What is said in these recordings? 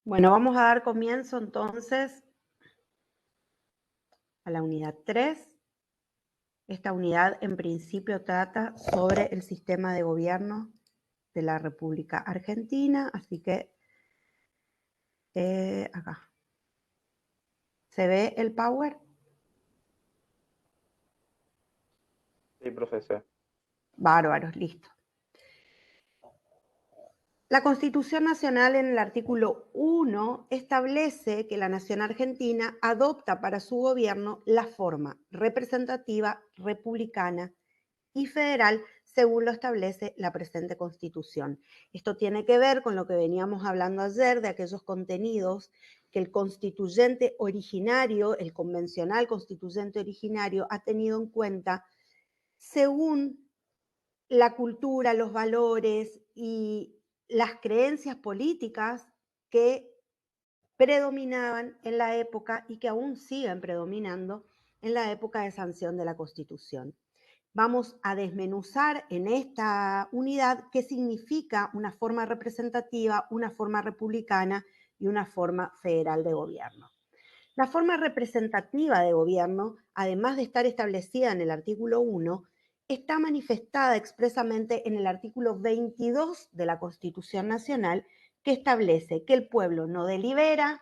Bueno, vamos a dar comienzo entonces a la unidad 3. Esta unidad en principio trata sobre el sistema de gobierno de la República Argentina, así que acá. ¿Se ve el power? Sí, profesor. Bárbaros, listo. La Constitución Nacional en el artículo 1 establece que la Nación Argentina adopta para su gobierno la forma representativa, republicana y federal según lo establece la presente Constitución. Esto tiene que ver con lo que veníamos hablando ayer de aquellos contenidos que el constituyente originario, el convencional constituyente originario, ha tenido en cuenta según la cultura, los valores y las creencias políticas que predominaban en la época y que aún siguen predominando en la época de sanción de la Constitución. Vamos a desmenuzar en esta unidad qué significa una forma representativa, una forma republicana y una forma federal de gobierno. La forma representativa de gobierno, además de estar establecida en el artículo 1, está manifestada expresamente en el artículo 22 de la Constitución Nacional, que establece que el pueblo no delibera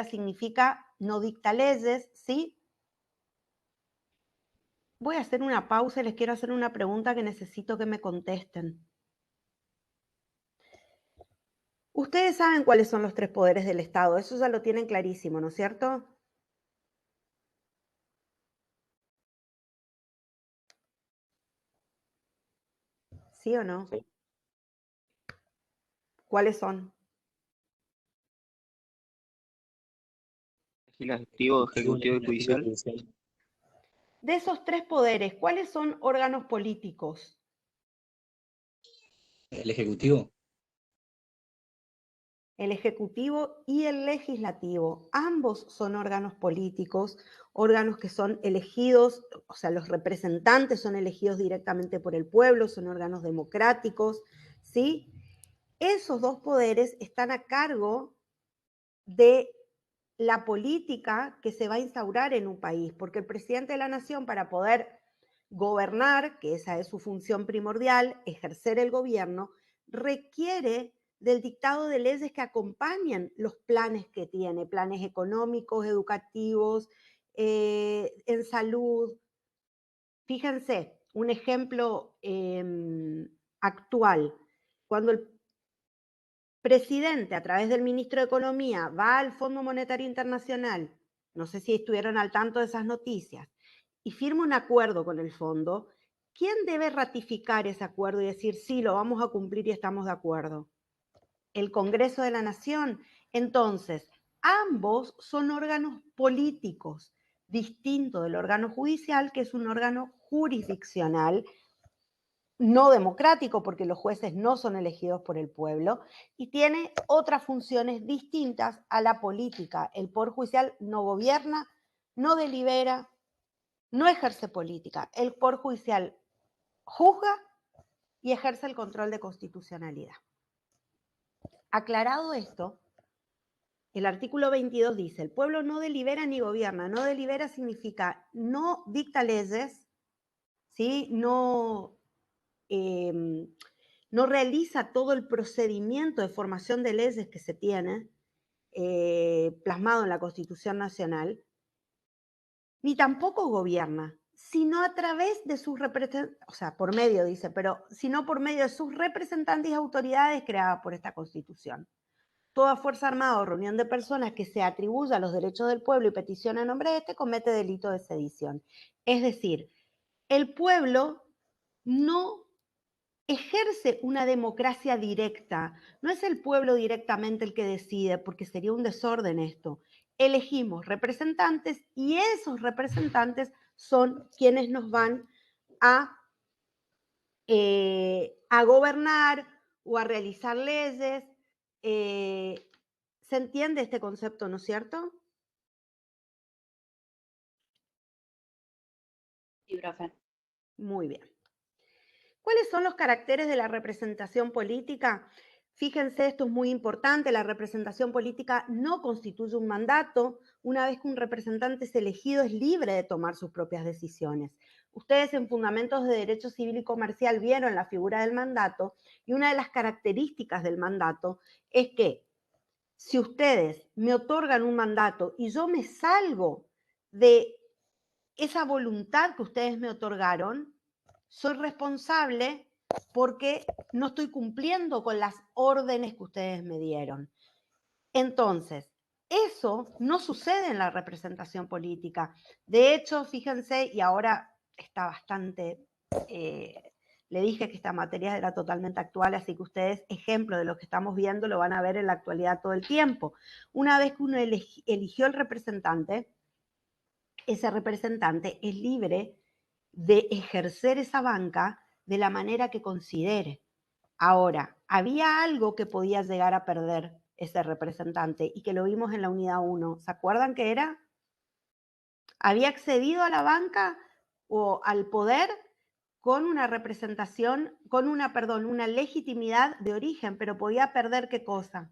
significa no dicta leyes, ¿sí? Voy a hacer una pausa y les quiero hacer una pregunta que necesito que me contesten. Ustedes saben cuáles son los tres poderes del Estado, eso ya lo tienen clarísimo, ¿no es cierto? ¿Sí o no? Sí. ¿Cuáles son? Legislativo, ejecutivo y judicial. De esos tres poderes, ¿cuáles son órganos políticos? El Ejecutivo. El Ejecutivo y el Legislativo. Ambos son órganos políticos, órganos que son elegidos, o sea, los representantes son elegidos directamente por el pueblo, son órganos democráticos, ¿sí? Esos dos poderes están a cargo de la política que se va a instaurar en un país, porque el presidente de la nación, para poder gobernar, que esa es su función primordial, ejercer el gobierno, requiere del dictado de leyes que acompañan los planes que tiene, planes económicos, educativos, en salud. Fíjense, un ejemplo actual, cuando el presidente, a través del ministro de Economía, va al Fondo Monetario Internacional, no sé si estuvieron al tanto de esas noticias, y firma un acuerdo con el fondo, ¿quién debe ratificar ese acuerdo y decir, sí, lo vamos a cumplir y estamos de acuerdo? El Congreso de la Nación. Entonces, ambos son órganos políticos, distinto del órgano judicial, que es un órgano jurisdiccional, no democrático, porque los jueces no son elegidos por el pueblo, y tiene otras funciones distintas a la política. El Poder Judicial no gobierna, no delibera, no ejerce política. El Poder Judicial juzga y ejerce el control de constitucionalidad. Aclarado esto, el artículo 22 dice, el pueblo no delibera ni gobierna. No delibera significa no dicta leyes, ¿sí? No realiza todo el procedimiento de formación de leyes que se tiene plasmado en la Constitución Nacional, ni tampoco gobierna, sino a través de sus representantes, o sea, por medio, dice, pero sino por medio de sus representantes y autoridades creadas por esta Constitución. Toda fuerza armada o reunión de personas que se atribuya los derechos del pueblo y peticiona en nombre de este comete delito de sedición. Es decir, el pueblo no ejerce una democracia directa. No es el pueblo directamente el que decide, porque sería un desorden esto. Elegimos representantes y esos representantes son quienes nos van a gobernar o a realizar leyes. ¿Se entiende este concepto, no es cierto? Sí, profe. Muy bien. ¿Cuáles son los caracteres de la representación política? Fíjense, esto es muy importante, la representación política no constituye un mandato. Una vez que un representante es elegido, es libre de tomar sus propias decisiones. Ustedes en Fundamentos de Derecho Civil y Comercial vieron la figura del mandato, y una de las características del mandato es que si ustedes me otorgan un mandato y yo me salgo de esa voluntad que ustedes me otorgaron, soy responsable porque no estoy cumpliendo con las órdenes que ustedes me dieron. Entonces, eso no sucede en la representación política. De hecho, fíjense, y ahora está bastante, le dije que esta materia era totalmente actual, así que ustedes, ejemplo de lo que estamos viendo, lo van a ver en la actualidad todo el tiempo. Una vez que uno eligió el representante, ese representante es libre de ejercer esa banca de la manera que considere. Ahora, había algo que podía llegar a perder ese representante y que lo vimos en la unidad 1. ¿Se acuerdan qué era? Había accedido a la banca o al poder con una representación, con una legitimidad de origen, pero podía perder ¿qué cosa?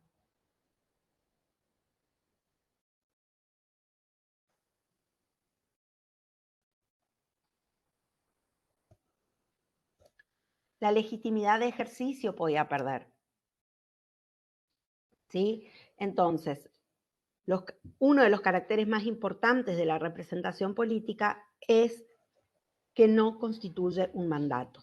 La legitimidad de ejercicio podía perder. ¿Sí? Entonces, uno de los caracteres más importantes de la representación política es que no constituye un mandato.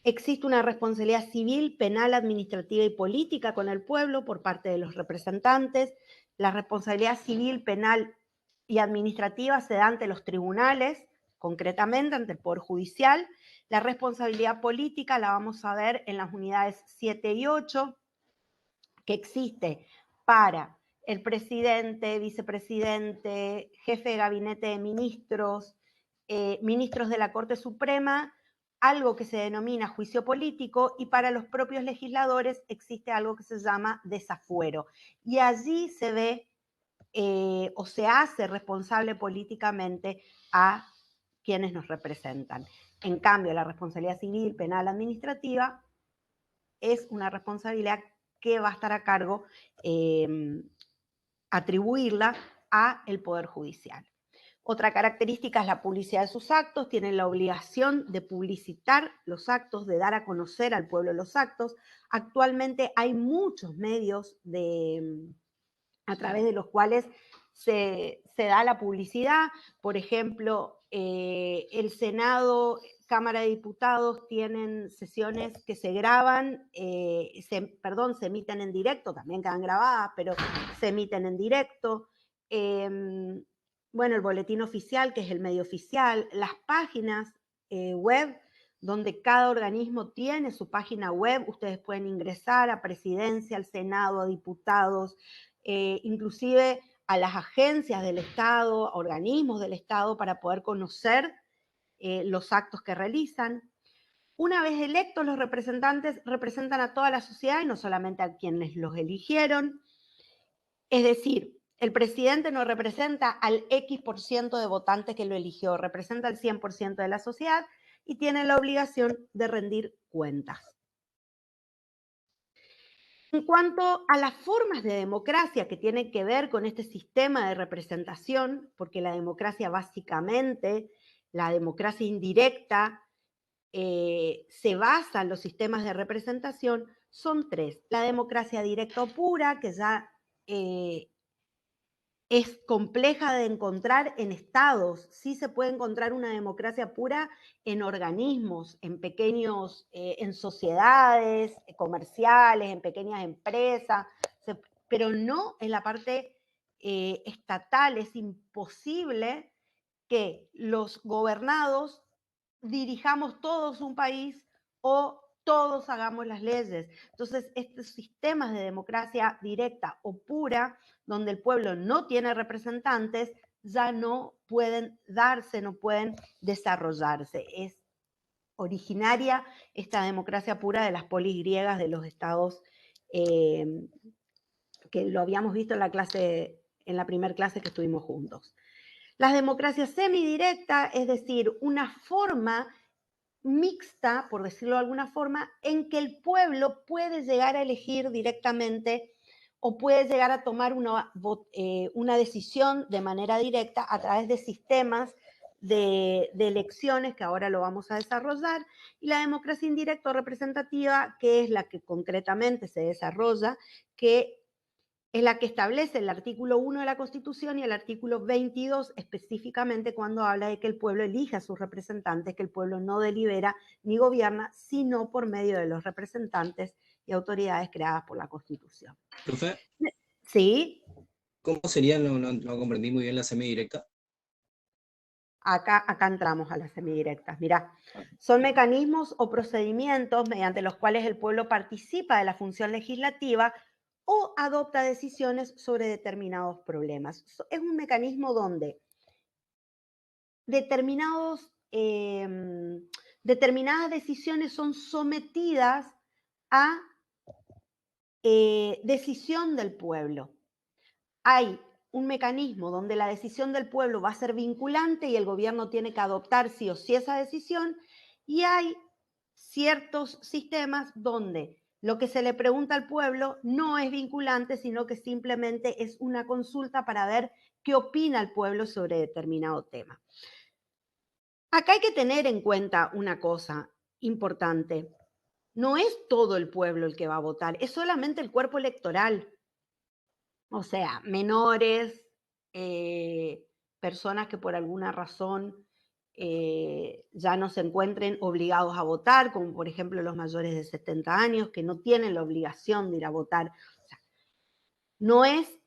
Existe una responsabilidad civil, penal, administrativa y política con el pueblo por parte de los representantes. La responsabilidad civil, penal y administrativa se da ante los tribunales, concretamente ante el Poder Judicial. La responsabilidad política la vamos a ver en las unidades 7 y 8, que existe para el presidente, vicepresidente, jefe de gabinete de ministros, ministros de la Corte Suprema, algo que se denomina juicio político, y para los propios legisladores existe algo que se llama desafuero. Y allí se ve o se hace responsable políticamente a quienes nos representan. En cambio, la responsabilidad civil, penal, administrativa es una responsabilidad que va a estar a cargo, atribuirla a el Poder Judicial. Otra característica es la publicidad de sus actos. Tienen la obligación de publicitar los actos, de dar a conocer al pueblo los actos. Actualmente hay muchos medios a través de los cuales se da la publicidad. Por ejemplo, el Senado, Cámara de Diputados tienen sesiones que se graban, se emiten en directo, también quedan grabadas, pero se emiten en directo. Bueno, el boletín oficial, que es el medio oficial, las páginas web, donde cada organismo tiene su página web. Ustedes pueden ingresar a Presidencia, al Senado, a diputados, inclusive a las agencias del Estado, a organismos del Estado, para poder conocer los actos que realizan. Una vez electos, los representantes representan a toda la sociedad y no solamente a quienes los eligieron. Es decir, el presidente no representa al X% de votantes que lo eligió, representa al 100% de la sociedad y tiene la obligación de rendir cuentas. En cuanto a las formas de democracia que tienen que ver con este sistema de representación, porque la democracia básicamente, la democracia indirecta, se basa en los sistemas de representación, son tres. La democracia directa o pura, que ya es compleja de encontrar en estados. Sí se puede encontrar una democracia pura en organismos, en pequeños, en sociedades comerciales, en pequeñas empresas, pero no en la parte estatal. Es imposible que los gobernados dirijamos todos un país o todos hagamos las leyes. Entonces, estos sistemas de democracia directa o pura, donde el pueblo no tiene representantes, ya no pueden darse, no pueden desarrollarse. Es originaria esta democracia pura de las polis griegas, de los estados, que lo habíamos visto en la primera clase que estuvimos juntos. Las democracias semidirectas, es decir, una forma mixta, por decirlo de alguna forma, en que el pueblo puede llegar a elegir directamente o puede llegar a tomar una decisión de manera directa a través de sistemas de elecciones, que ahora lo vamos a desarrollar, y la democracia indirecta o representativa, que es la que concretamente se desarrolla, que es la que establece el artículo 1 de la Constitución y el artículo 22 específicamente cuando habla de que el pueblo elija a sus representantes, que el pueblo no delibera ni gobierna, sino por medio de los representantes y autoridades creadas por la Constitución. Profe, ¿Sí? ¿cómo sería? No comprendí muy bien la semidirecta. Acá entramos a las semidirectas. Mirá, son mecanismos o procedimientos mediante los cuales el pueblo participa de la función legislativa o adopta decisiones sobre determinados problemas. Es un mecanismo donde determinadas decisiones son sometidas a decisión del pueblo. Hay un mecanismo donde la decisión del pueblo va a ser vinculante y el gobierno tiene que adoptar sí o sí esa decisión, y hay ciertos sistemas donde lo que se le pregunta al pueblo no es vinculante, sino que simplemente es una consulta para ver qué opina el pueblo sobre determinado tema. Acá hay que tener en cuenta una cosa importante. No es todo el pueblo el que va a votar, es solamente el cuerpo electoral. O sea, menores, personas que por alguna razón ya no se encuentren obligados a votar, como por ejemplo los mayores de 70 años, que no tienen la obligación de ir a votar. O sea, no es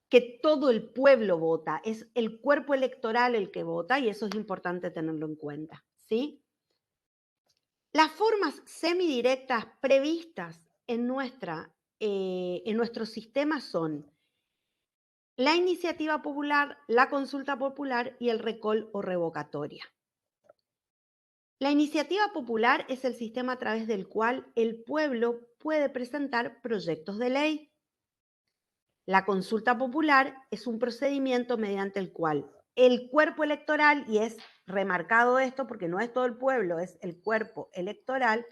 que todo el pueblo vota, es el cuerpo electoral el que vota y eso es importante tenerlo en cuenta, ¿sí? Las formas semidirectas previstas en nuestro sistema son la iniciativa popular, la consulta popular y el recall o revocatoria. La iniciativa popular es el sistema a través del cual el pueblo puede presentar proyectos de ley. La consulta popular es un procedimiento mediante el cual el cuerpo electoral, y es remarcado esto porque no es todo el pueblo, es el cuerpo electoral,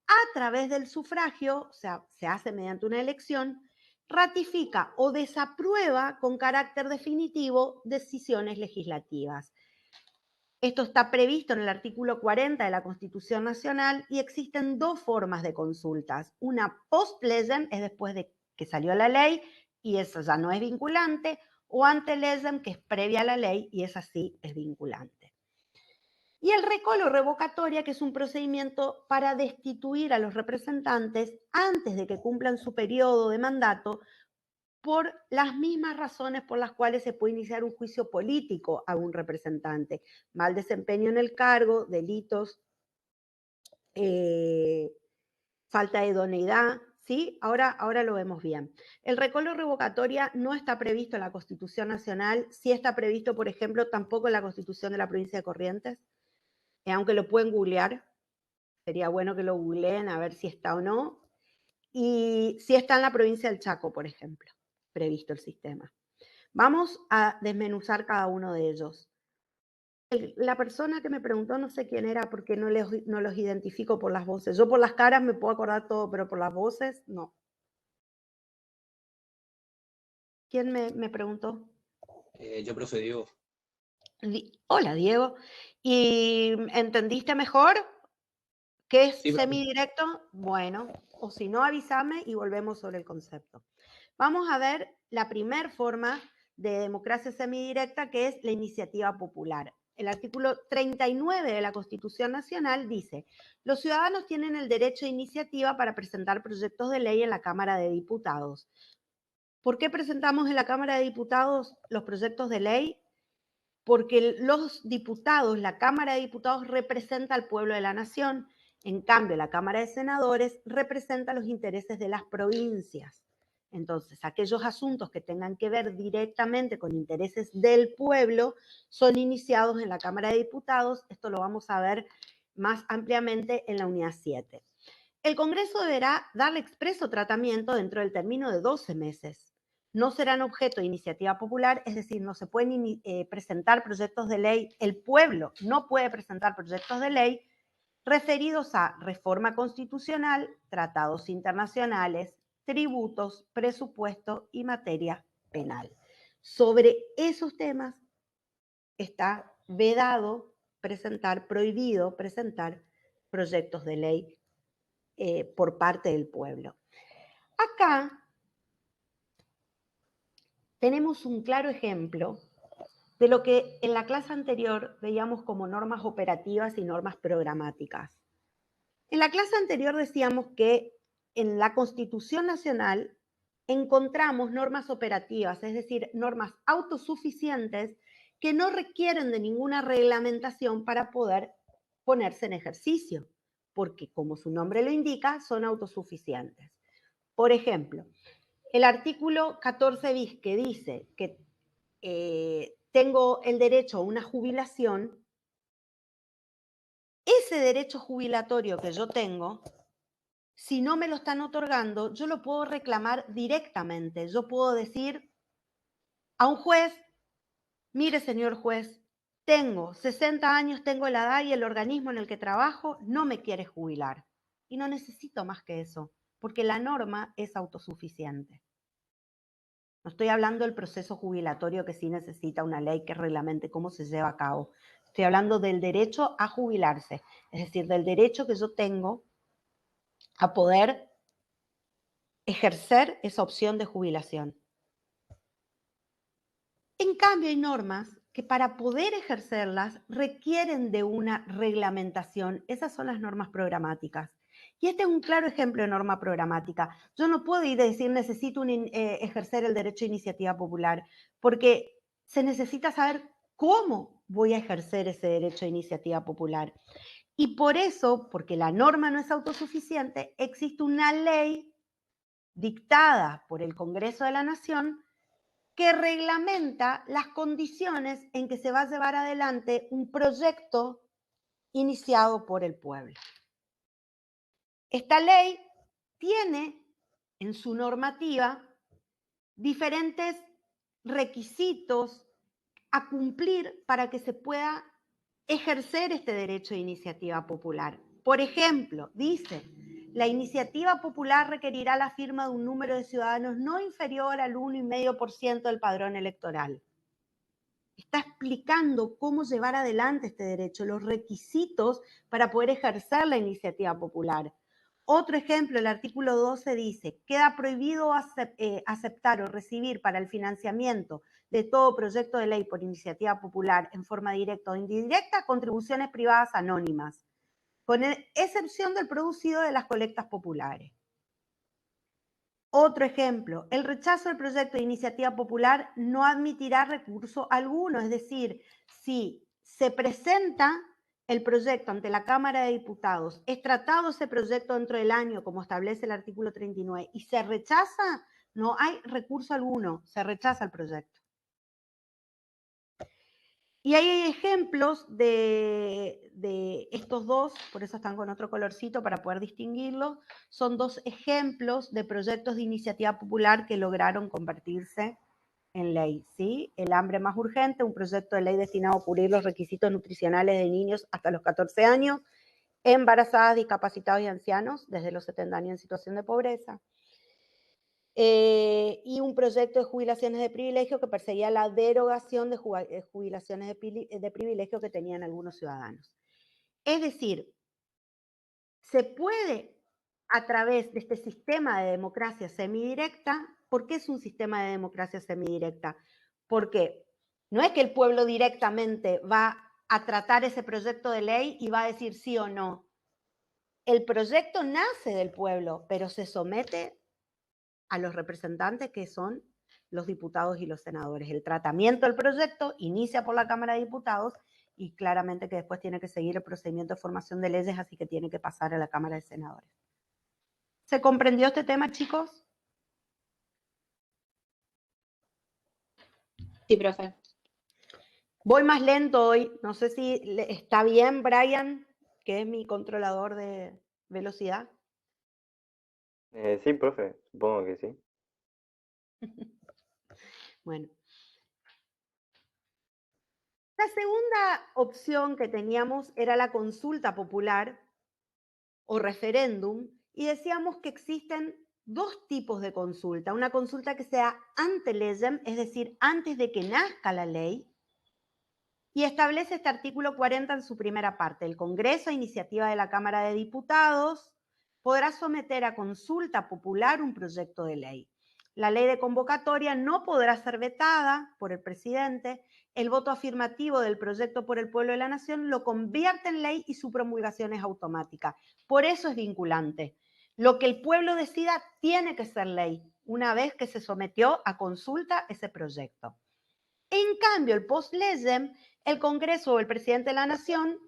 a través del sufragio, o sea, se hace mediante una elección, ratifica o desaprueba con carácter definitivo decisiones legislativas. Esto está previsto en el artículo 40 de la Constitución Nacional y existen dos formas de consultas. Una post-legem, es después de que salió la ley y eso ya no es vinculante, o ante-legem, que es previa a la ley y esa sí es vinculante. Y el recall o revocatoria, que es un procedimiento para destituir a los representantes antes de que cumplan su periodo de mandato por las mismas razones por las cuales se puede iniciar un juicio político a un representante. Mal desempeño en el cargo, delitos, falta de idoneidad, ¿sí? Ahora lo vemos bien. El recall o revocatoria no está previsto en la Constitución Nacional, sí está previsto, por ejemplo, tampoco en la Constitución de la Provincia de Corrientes, aunque lo pueden googlear, sería bueno que lo googleen a ver si está o no, y si está en la provincia del Chaco, por ejemplo, previsto el sistema. Vamos a desmenuzar cada uno de ellos. La persona que me preguntó no sé quién era porque no los identifico por las voces. Yo por las caras me puedo acordar todo, pero por las voces no. ¿Quién me preguntó? Yo, profe Diego. Hola, Diego. ¿Y entendiste mejor qué es Sí, profe. semidirecto? Bueno, o si no, avísame y volvemos sobre el concepto. Vamos a ver la primera forma de democracia semidirecta, que es la iniciativa popular. El artículo 39 de la Constitución Nacional dice: los ciudadanos tienen el derecho de iniciativa para presentar proyectos de ley en la Cámara de Diputados. ¿Por qué presentamos en la Cámara de Diputados los proyectos de ley? Porque los diputados, la Cámara de Diputados representa al pueblo de la nación. En cambio, la Cámara de Senadores representa los intereses de las provincias. Entonces, aquellos asuntos que tengan que ver directamente con intereses del pueblo son iniciados en la Cámara de Diputados. Esto lo vamos a ver más ampliamente en la unidad 7. El Congreso deberá darle expreso tratamiento dentro del término de 12 meses. No serán objeto de iniciativa popular, es decir, no se pueden presentar proyectos de ley, el pueblo no puede presentar proyectos de ley referidos a reforma constitucional, tratados internacionales, tributos, presupuesto y materia penal. Sobre esos temas está prohibido presentar proyectos de ley por parte del pueblo. Acá tenemos un claro ejemplo de lo que en la clase anterior veíamos como normas operativas y normas programáticas. En la clase anterior decíamos que en la Constitución Nacional encontramos normas operativas, es decir, normas autosuficientes que no requieren de ninguna reglamentación para poder ponerse en ejercicio, porque como su nombre lo indica, son autosuficientes. Por ejemplo, el artículo 14 bis que dice que tengo el derecho a una jubilación, ese derecho jubilatorio que yo tengo, si no me lo están otorgando, yo lo puedo reclamar directamente. Yo puedo decir a un juez, mire señor juez, tengo 60 años, tengo la edad y el organismo en el que trabajo no me quiere jubilar. Y no necesito más que eso, porque la norma es autosuficiente. No estoy hablando del proceso jubilatorio que sí necesita una ley que reglamente cómo se lleva a cabo. Estoy hablando del derecho a jubilarse, es decir, del derecho que yo tengo a poder ejercer esa opción de jubilación. En cambio, hay normas que para poder ejercerlas requieren de una reglamentación. Esas son las normas programáticas. Y este es un claro ejemplo de norma programática. Yo no puedo ir a decir necesito ejercer el derecho a iniciativa popular, porque se necesita saber cómo voy a ejercer ese derecho a iniciativa popular. Y por eso, porque la norma no es autosuficiente, existe una ley dictada por el Congreso de la Nación que reglamenta las condiciones en que se va a llevar adelante un proyecto iniciado por el pueblo. Esta ley tiene en su normativa diferentes requisitos a cumplir para que se pueda ejercer este derecho de iniciativa popular. Por ejemplo, dice, la iniciativa popular requerirá la firma de un número de ciudadanos no inferior al 1,5% del padrón electoral. Está explicando cómo llevar adelante este derecho, los requisitos para poder ejercer la iniciativa popular. Otro ejemplo, el artículo 12 dice, queda prohibido aceptar o recibir para el financiamiento de todo proyecto de ley por iniciativa popular en forma directa o indirecta contribuciones privadas anónimas, con excepción del producido de las colectas populares. Otro ejemplo, el rechazo del proyecto de iniciativa popular no admitirá recurso alguno, es decir, si se presenta el proyecto ante la Cámara de Diputados, es tratado ese proyecto dentro del año, como establece el artículo 39, y se rechaza, no hay recurso alguno, se rechaza el proyecto. Y hay ejemplos de estos dos, por eso están con otro colorcito para poder distinguirlos. Son dos ejemplos de proyectos de iniciativa popular que lograron convertirse en ley. ¿Sí? El hambre más urgente, un proyecto de ley destinado a cubrir los requisitos nutricionales de niños hasta los 14 años, embarazadas, discapacitados y ancianos desde los 70 años en situación de pobreza. Y un proyecto de jubilaciones de privilegio que perseguía la derogación de jubilaciones de privilegio que tenían algunos ciudadanos. Es decir, se puede, a través de este sistema de democracia semidirecta, ¿por qué es un sistema de democracia semidirecta? Porque no es que el pueblo directamente va a tratar ese proyecto de ley y va a decir sí o no. El proyecto nace del pueblo, pero se somete a los representantes que son los diputados y los senadores. El tratamiento del proyecto inicia por la Cámara de Diputados y claramente que después tiene que seguir el procedimiento de formación de leyes, así que tiene que pasar a la Cámara de Senadores. ¿Se comprendió este tema, chicos? Sí, profe. Voy más lento hoy. No sé si está bien, Brian, que es mi controlador de velocidad. Sí, profe, supongo que sí. Bueno. La segunda opción que teníamos era la consulta popular, o referéndum, y decíamos que existen dos tipos de consulta. Una consulta que sea ante legem, es decir, antes de que nazca la ley, y establece este artículo 40 en su primera parte. El Congreso, a iniciativa de la Cámara de Diputados, podrá someter a consulta popular un proyecto de ley. La ley de convocatoria no podrá ser vetada por el presidente. El voto afirmativo del proyecto por el pueblo de la nación lo convierte en ley y su promulgación es automática. Por eso es vinculante. Lo que el pueblo decida tiene que ser ley, una vez que se sometió a consulta ese proyecto. En cambio, el post-legem, el Congreso o el presidente de la Nación,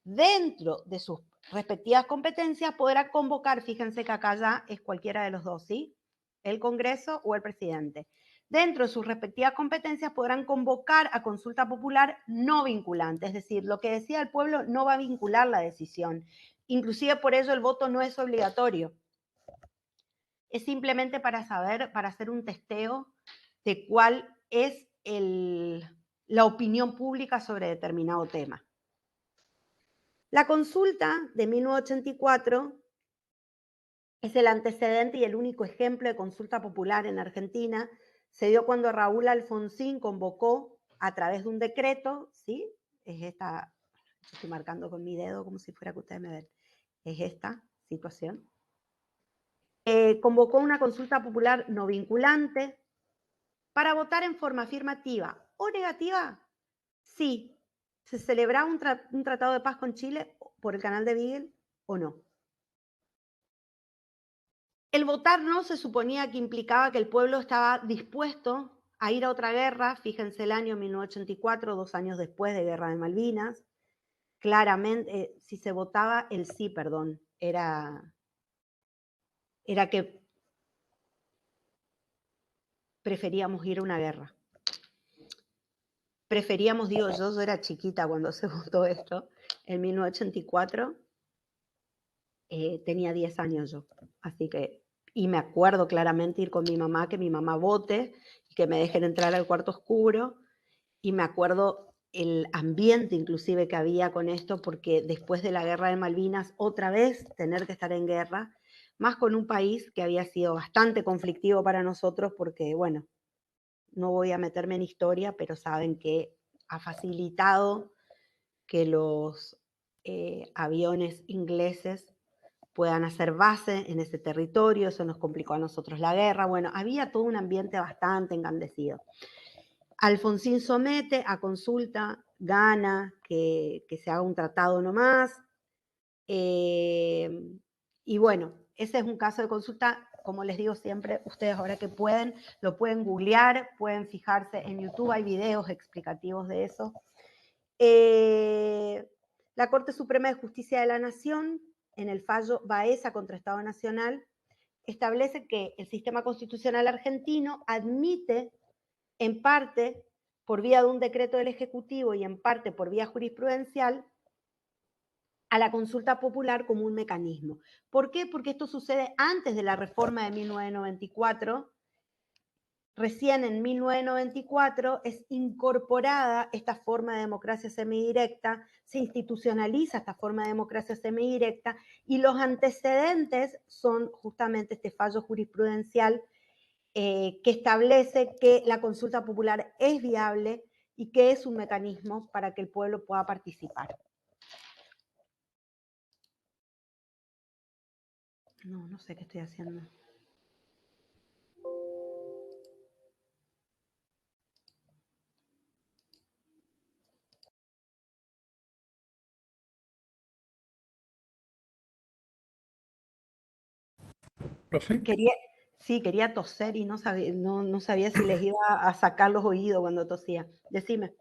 dentro de sus respectivas competencias, podrá convocar, fíjense que acá ya es cualquiera de los dos, ¿sí? El Congreso o el presidente. Dentro de sus respectivas competencias podrán convocar a consulta popular no vinculante, es decir, lo que decida el pueblo no va a vincular la decisión. Inclusive por ello el voto no es obligatorio. Es simplemente para saber, para hacer un testeo de cuál es la opinión pública sobre determinado tema. La consulta de 1984 es el antecedente y el único ejemplo de consulta popular en Argentina. Se dio cuando Raúl Alfonsín convocó a través de un decreto, ¿sí? Es esta, yo estoy marcando con mi dedo como si fuera que ustedes me ven, es esta situación. Convocó una consulta popular no vinculante para votar en forma afirmativa o negativa si se celebraba un tratado de paz con Chile por el canal de Beagle o no. El votar no se suponía que implicaba que el pueblo estaba dispuesto a ir a otra guerra, fíjense el año 1984, 2 años después de Guerra de Malvinas. Claramente, si se votaba el sí, perdón, era que preferíamos ir a una guerra. Preferíamos, digo yo era chiquita cuando se votó esto, en 1984, tenía 10 años yo, así que, y me acuerdo claramente ir con mi mamá, que mi mamá vote, y que me dejen entrar al cuarto oscuro, y me acuerdo el ambiente inclusive que había con esto, porque después de la guerra de Malvinas, otra vez tener que estar en guerra, más con un país que había sido bastante conflictivo para nosotros, porque bueno, no voy a meterme en historia, pero saben que ha facilitado que los aviones ingleses puedan hacer base en ese territorio, eso nos complicó a nosotros la guerra, bueno, había todo un ambiente bastante engrandecido. Alfonsín somete a consulta, gana que se haga un tratado nomás, y bueno, ese es un caso de consulta, como les digo siempre, ustedes ahora que pueden, lo pueden googlear, pueden fijarse en YouTube, hay videos explicativos de eso. La Corte Suprema de Justicia de la Nación, en el fallo Baeza contra Estado Nacional, establece que el sistema constitucional argentino admite, en parte por vía de un decreto del Ejecutivo y en parte por vía jurisprudencial, a la consulta popular como un mecanismo. ¿Por qué? Porque esto sucede antes de la reforma de 1994. Recién en 1994 es incorporada esta forma de democracia semidirecta, se institucionaliza esta forma de democracia semidirecta y los antecedentes son justamente este fallo jurisprudencial que establece que la consulta popular es viable y que es un mecanismo para que el pueblo pueda participar. No sé qué estoy haciendo. ¿Profe? Quería toser y no sabía si les iba a sacar los oídos cuando tosía. Decime.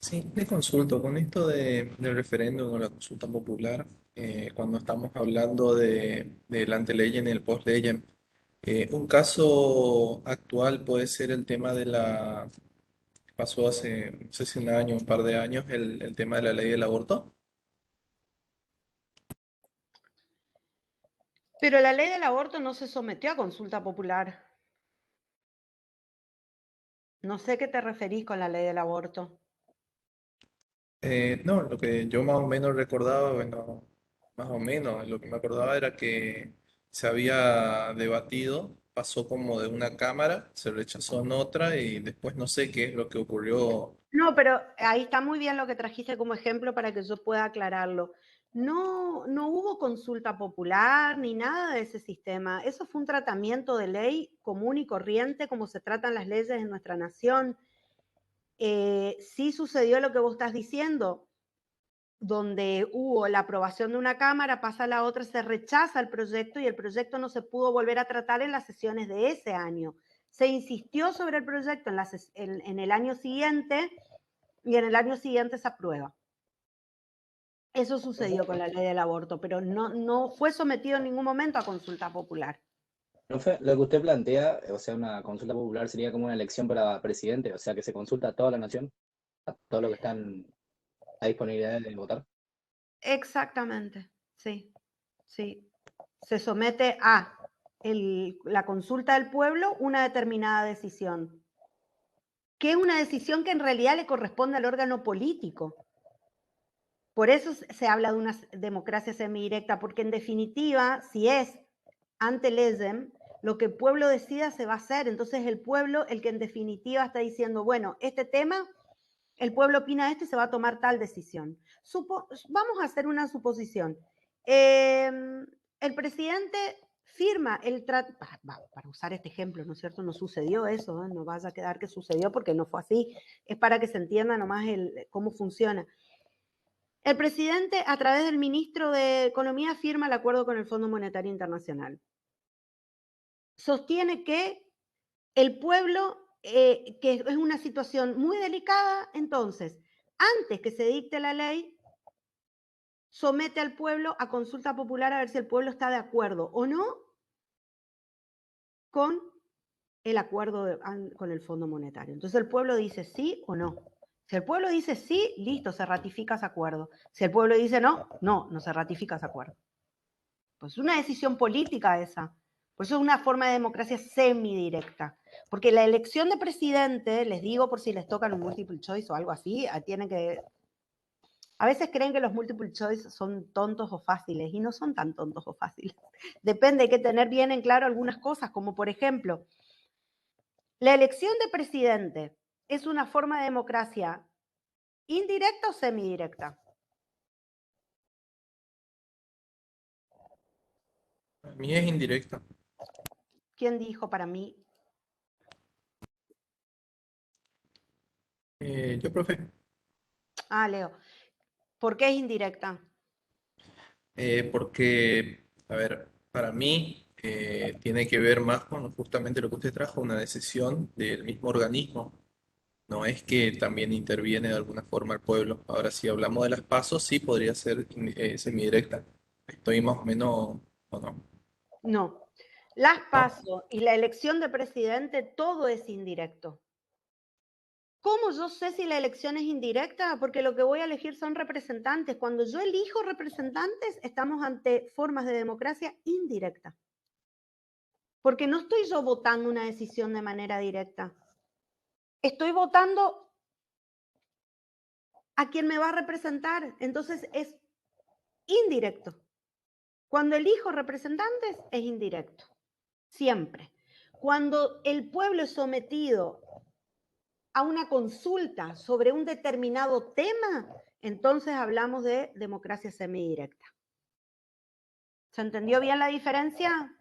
Sí, le consulto con esto del referéndum o la consulta popular, cuando estamos hablando de la anteleyen y el post-leyen, un caso actual puede ser el tema pasó hace, no sé si un año, un par de años, el tema de la ley del aborto. Pero la ley del aborto no se sometió a consulta popular. No sé qué te referís con la ley del aborto. No, lo que yo más o menos recordaba, bueno, más o menos. Lo que me acordaba era que se había debatido, pasó como de una cámara, se rechazó en otra y después no sé qué es lo que ocurrió. No, pero ahí está muy bien lo que trajiste como ejemplo para que yo pueda aclararlo. No, no hubo consulta popular ni nada de ese sistema. Eso fue un tratamiento de ley común y corriente, como se tratan las leyes en nuestra nación. Sí sucedió lo que vos estás diciendo, donde hubo la aprobación de una Cámara, pasa a la otra, se rechaza el proyecto y el proyecto no se pudo volver a tratar en las sesiones de ese año. Se insistió sobre el proyecto en el año siguiente y en el año siguiente se aprueba. Eso sucedió con la ley del aborto, pero no fue sometido en ningún momento a consulta popular. Profe, lo que usted plantea, o sea, una consulta popular sería como una elección para presidente, o sea, que se consulta a toda la nación, a todo lo que están a disponibilidad de votar. Exactamente, sí, sí. Se somete a la consulta del pueblo una determinada decisión, que es una decisión que en realidad le corresponde al órgano político. Por eso se habla de una democracia semidirecta, porque en definitiva, si es ante legem, lo que el pueblo decida se va a hacer. Entonces el pueblo, el que en definitiva está diciendo, bueno, este tema, el pueblo opina esto y se va a tomar tal decisión. Vamos a hacer una suposición. El presidente firma el tratado, para usar este ejemplo, ¿no es cierto? No sucedió eso, ¿eh? No vaya a quedar que sucedió porque no fue así. Es para que se entienda nomás cómo funciona. El presidente, a través del ministro de Economía, firma el acuerdo con el Fondo Monetario Internacional. Sostiene que el pueblo, que es una situación muy delicada, entonces, antes que se dicte la ley, somete al pueblo a consulta popular a ver si el pueblo está de acuerdo o no con el acuerdo con el Fondo Monetario. Entonces el pueblo dice sí o no. Si el pueblo dice sí, listo, se ratifica ese acuerdo. Si el pueblo dice no, no se ratifica ese acuerdo. Pues es una decisión política esa. Por eso es una forma de democracia semidirecta. Porque la elección de presidente, les digo por si les tocan un multiple choice o algo así, tienen que... A veces creen que los multiple choice son tontos o fáciles y no son tan tontos o fáciles. Depende, hay que tener bien en claro algunas cosas, como por ejemplo, la elección de presidente es una forma de democracia indirecta o semidirecta. A mí es indirecta. ¿Quién dijo para mí? Yo, profe. Leo. ¿Por qué es indirecta? Porque, a ver, para mí tiene que ver más con justamente lo que usted trajo, una decisión del mismo organismo. No es que también interviene de alguna forma el pueblo. Ahora, si hablamos de las pasos, sí podría ser semidirecta. Estoy más o menos, ¿o no? No. Las ¿No? PASO y la elección de presidente, todo es indirecto. ¿Cómo yo sé si la elección es indirecta? Porque lo que voy a elegir son representantes. Cuando yo elijo representantes, estamos ante formas de democracia indirecta. Porque no estoy yo votando una decisión de manera directa. Estoy votando a quien me va a representar. Entonces es indirecto. Cuando elijo representantes, es indirecto. Siempre. Cuando el pueblo es sometido a una consulta sobre un determinado tema, entonces hablamos de democracia semidirecta. ¿Se entendió bien la diferencia?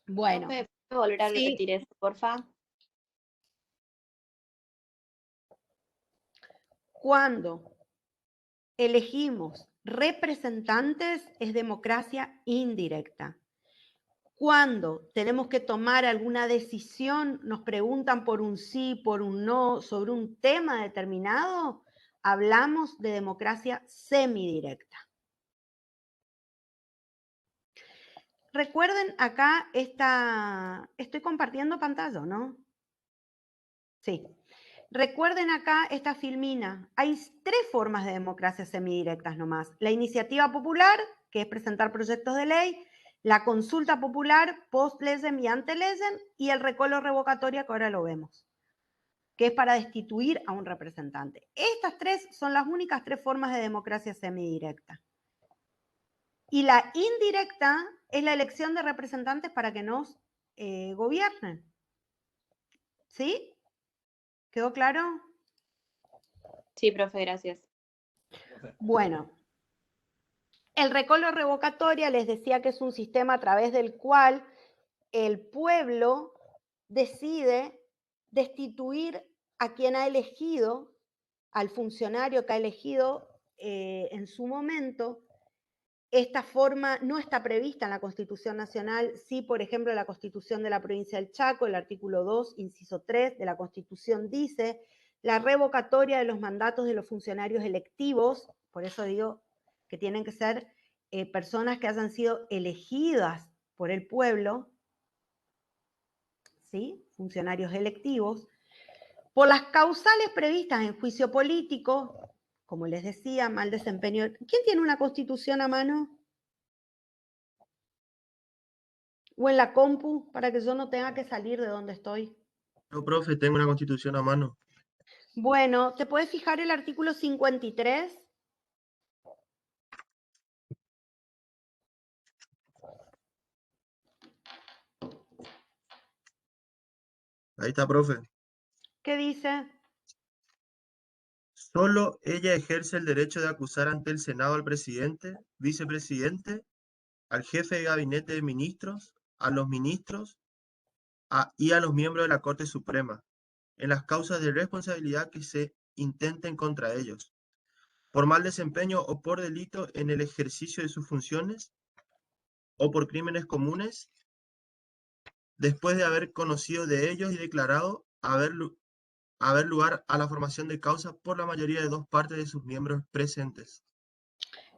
Bueno, ¿Me puede volver a sí. repetir eso, porfa? Cuando elegimos representantes es democracia indirecta. Cuando tenemos que tomar alguna decisión, nos preguntan por un sí, por un no, sobre un tema determinado, hablamos de democracia semidirecta. Recuerden acá estoy compartiendo pantalla, ¿no? Sí. Recuerden acá esta filmina. Hay 3 formas de democracia semidirectas nomás. La iniciativa popular, que es presentar proyectos de ley, la consulta popular, post-legem y ante-legem, y el recolo revocatoria, que ahora lo vemos, que es para destituir a un representante. Estas 3 son las únicas 3 formas de democracia semidirecta. Y la indirecta es la elección de representantes para que nos gobiernen. ¿Sí? ¿Quedó claro? Sí, profe, gracias. Bueno, el recolo revocatoria les decía que es un sistema a través del cual el pueblo decide destituir a quien ha elegido, al funcionario que ha elegido en su momento. Esta forma no está prevista en la Constitución Nacional, sí, por ejemplo, en la Constitución de la Provincia del Chaco, el artículo 2, inciso 3 de la Constitución dice la revocatoria de los mandatos de los funcionarios electivos, por eso digo que tienen que ser personas que hayan sido elegidas por el pueblo, ¿sí? Funcionarios electivos, por las causales previstas en juicio político, como les decía, mal desempeño. ¿Quién tiene una Constitución a mano? O en la compu, para que yo no tenga que salir de donde estoy. No, profe, tengo una Constitución a mano. Bueno, ¿te puedes fijar el artículo 53? Ahí está, profe. ¿Qué dice? Solo ella ejerce el derecho de acusar ante el Senado al presidente, vicepresidente, al jefe de gabinete de ministros, a los ministros y a los miembros de la Corte Suprema, en las causas de responsabilidad que se intenten contra ellos, por mal desempeño o por delito en el ejercicio de sus funciones o por crímenes comunes, después de haber conocido de ellos y declarado haber lugar a la formación de causa por la mayoría de 2 partes de sus miembros presentes.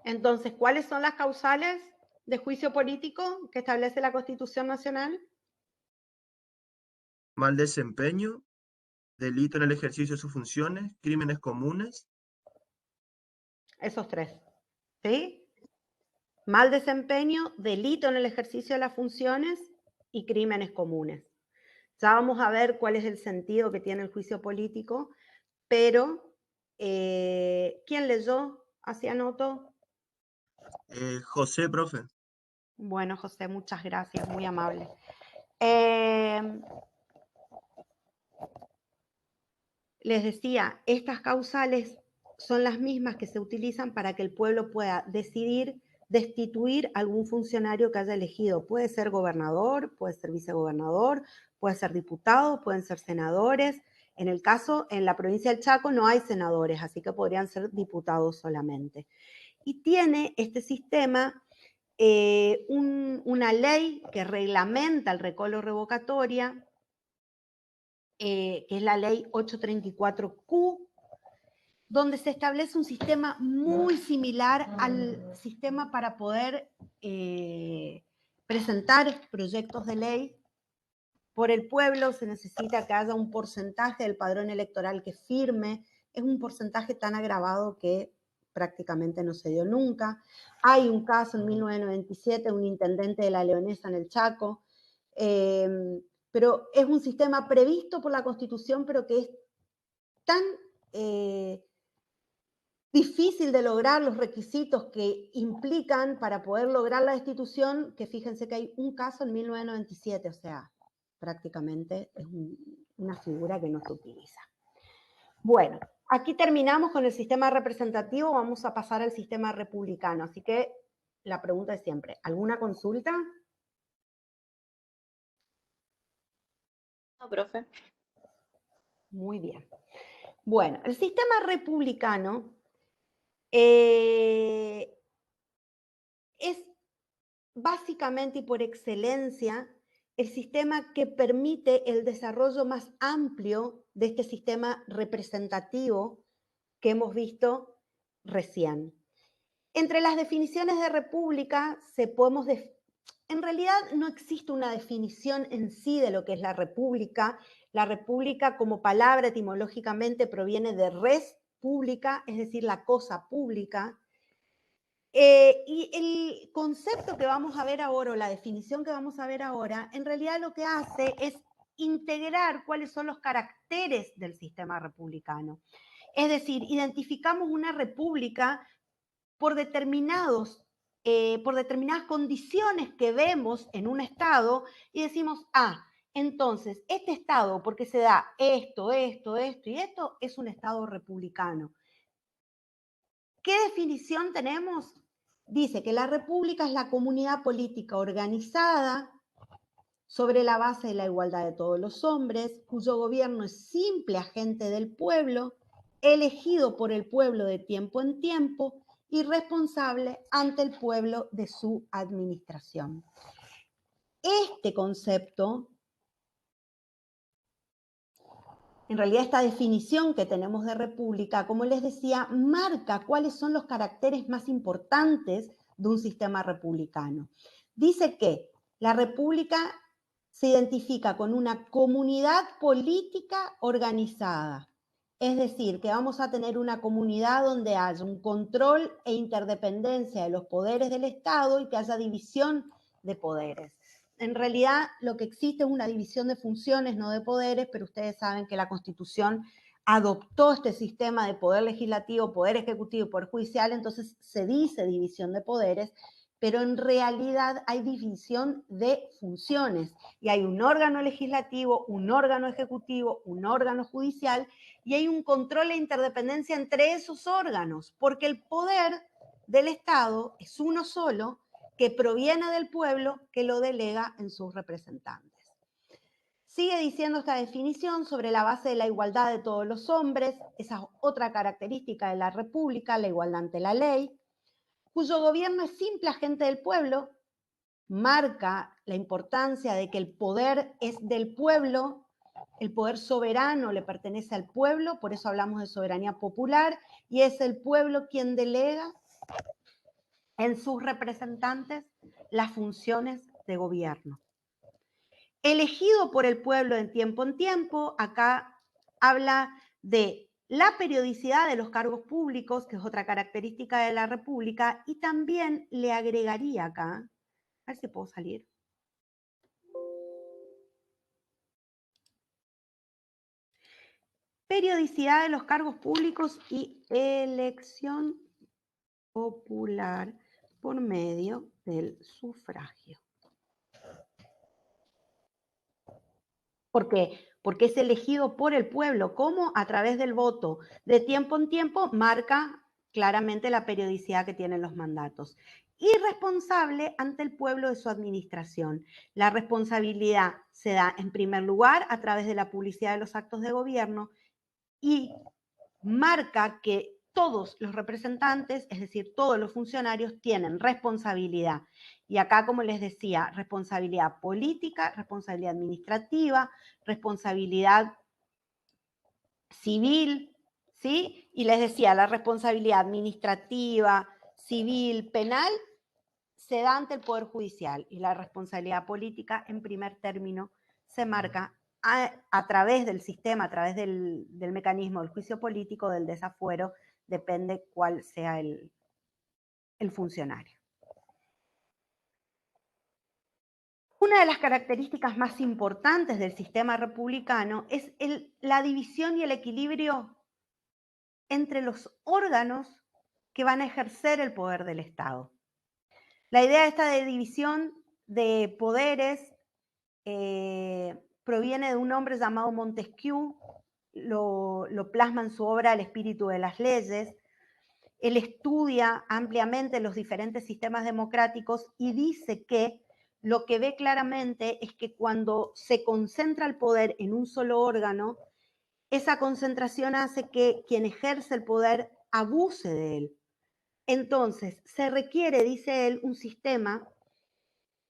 Entonces, ¿cuáles son las causales de juicio político que establece la Constitución Nacional? Mal desempeño, delito en el ejercicio de sus funciones, crímenes comunes. Esos tres, ¿sí? Mal desempeño, delito en el ejercicio de las funciones y crímenes comunes. Ya vamos a ver cuál es el sentido que tiene el juicio político, pero ¿quién leyó? ¿Así anoto? José, profe. Bueno, José, muchas gracias, muy amable. Les decía, estas causales son las mismas que se utilizan para que el pueblo pueda decidir destituir a algún funcionario que haya elegido. Puede ser gobernador, puede ser vicegobernador, puede ser diputado, pueden ser senadores. En el caso, en la provincia del Chaco no hay senadores, así que podrían ser diputados solamente. Y tiene este sistema una ley que reglamenta el recolo revocatoria, que es la ley 834Q, donde se establece un sistema muy similar al sistema para poder presentar proyectos de ley por el pueblo. Se necesita que haya un porcentaje del padrón electoral que firme. Es un porcentaje tan agravado que prácticamente no se dio nunca. Hay un caso en 1997, un intendente de La Leonesa en el Chaco, pero es un sistema previsto por la Constitución, pero que es tan difícil de lograr los requisitos que implican para poder lograr la destitución, que fíjense que hay un caso en 1997, o sea, prácticamente es una figura que no se utiliza. Bueno, aquí terminamos con el sistema representativo, vamos a pasar al sistema republicano, así que la pregunta es siempre, ¿alguna consulta? No, profe. Muy bien. Bueno, el sistema republicano es básicamente y por excelencia el sistema que permite el desarrollo más amplio de este sistema representativo que hemos visto recién. Entre las definiciones de república en realidad no existe una definición en sí de lo que es la república. La república como palabra etimológicamente proviene de res pública, es decir, la cosa pública. Y el concepto que vamos a ver ahora, o la definición que vamos a ver ahora, en realidad lo que hace es integrar cuáles son los caracteres del sistema republicano. Es decir, identificamos una república por determinados por determinadas condiciones que vemos en un Estado y decimos, entonces, este Estado, porque se da esto y esto, es un Estado republicano. ¿Qué definición tenemos? Dice que la república es la comunidad política organizada sobre la base de la igualdad de todos los hombres, cuyo gobierno es simple agente del pueblo, elegido por el pueblo de tiempo en tiempo y responsable ante el pueblo de su administración. Este concepto, en realidad esta definición que tenemos de república, como les decía, marca cuáles son los caracteres más importantes de un sistema republicano. Dice que la república se identifica con una comunidad política organizada. Es decir, que vamos a tener una comunidad donde haya un control e interdependencia de los poderes del Estado y que haya división de poderes. En realidad, lo que existe es una división de funciones, no de poderes, pero ustedes saben que la Constitución adoptó este sistema de poder legislativo, poder ejecutivo y poder judicial, entonces se dice división de poderes, pero en realidad hay división de funciones y hay un órgano legislativo, un órgano ejecutivo, un órgano judicial y hay un control e interdependencia entre esos órganos, porque el poder del Estado es uno solo que proviene del pueblo que lo delega en sus representantes. Sigue diciendo esta definición sobre la base de la igualdad de todos los hombres, esa es otra característica de la república, la igualdad ante la ley, cuyo gobierno es simple agente del pueblo, marca la importancia de que el poder es del pueblo, el poder soberano le pertenece al pueblo, por eso hablamos de soberanía popular, y es el pueblo quien delega en sus representantes las funciones de gobierno. Elegido por el pueblo en tiempo, acá habla de la periodicidad de los cargos públicos, que es otra característica de la República, y también le agregaría acá, a ver si puedo salir. Periodicidad de los cargos públicos y elección popular por medio del sufragio. ¿Por qué? Porque es elegido por el pueblo, como a través del voto. De tiempo en tiempo marca claramente la periodicidad que tienen los mandatos. Y responsable ante el pueblo de su administración. La responsabilidad se da en primer lugar a través de la publicidad de los actos de gobierno y marca que todos los representantes, es decir, todos los funcionarios, tienen responsabilidad. Y acá, como les decía, responsabilidad política, responsabilidad administrativa, responsabilidad civil, ¿sí? Y les decía, la responsabilidad administrativa, civil, penal, se da ante el Poder Judicial y la responsabilidad política, en primer término, se marca a través del sistema, a través del mecanismo del juicio político, del desafuero, depende cuál sea el funcionario. Una de las características más importantes del sistema republicano es la división y el equilibrio entre los órganos que van a ejercer el poder del Estado. La idea esta de división de poderes proviene de un hombre llamado Montesquieu, lo plasma en su obra El espíritu de las leyes. Él estudia ampliamente los diferentes sistemas democráticos y dice que lo que ve claramente es que cuando se concentra el poder en un solo órgano, esa concentración hace que quien ejerce el poder abuse de él. Entonces, se requiere, dice él, un sistema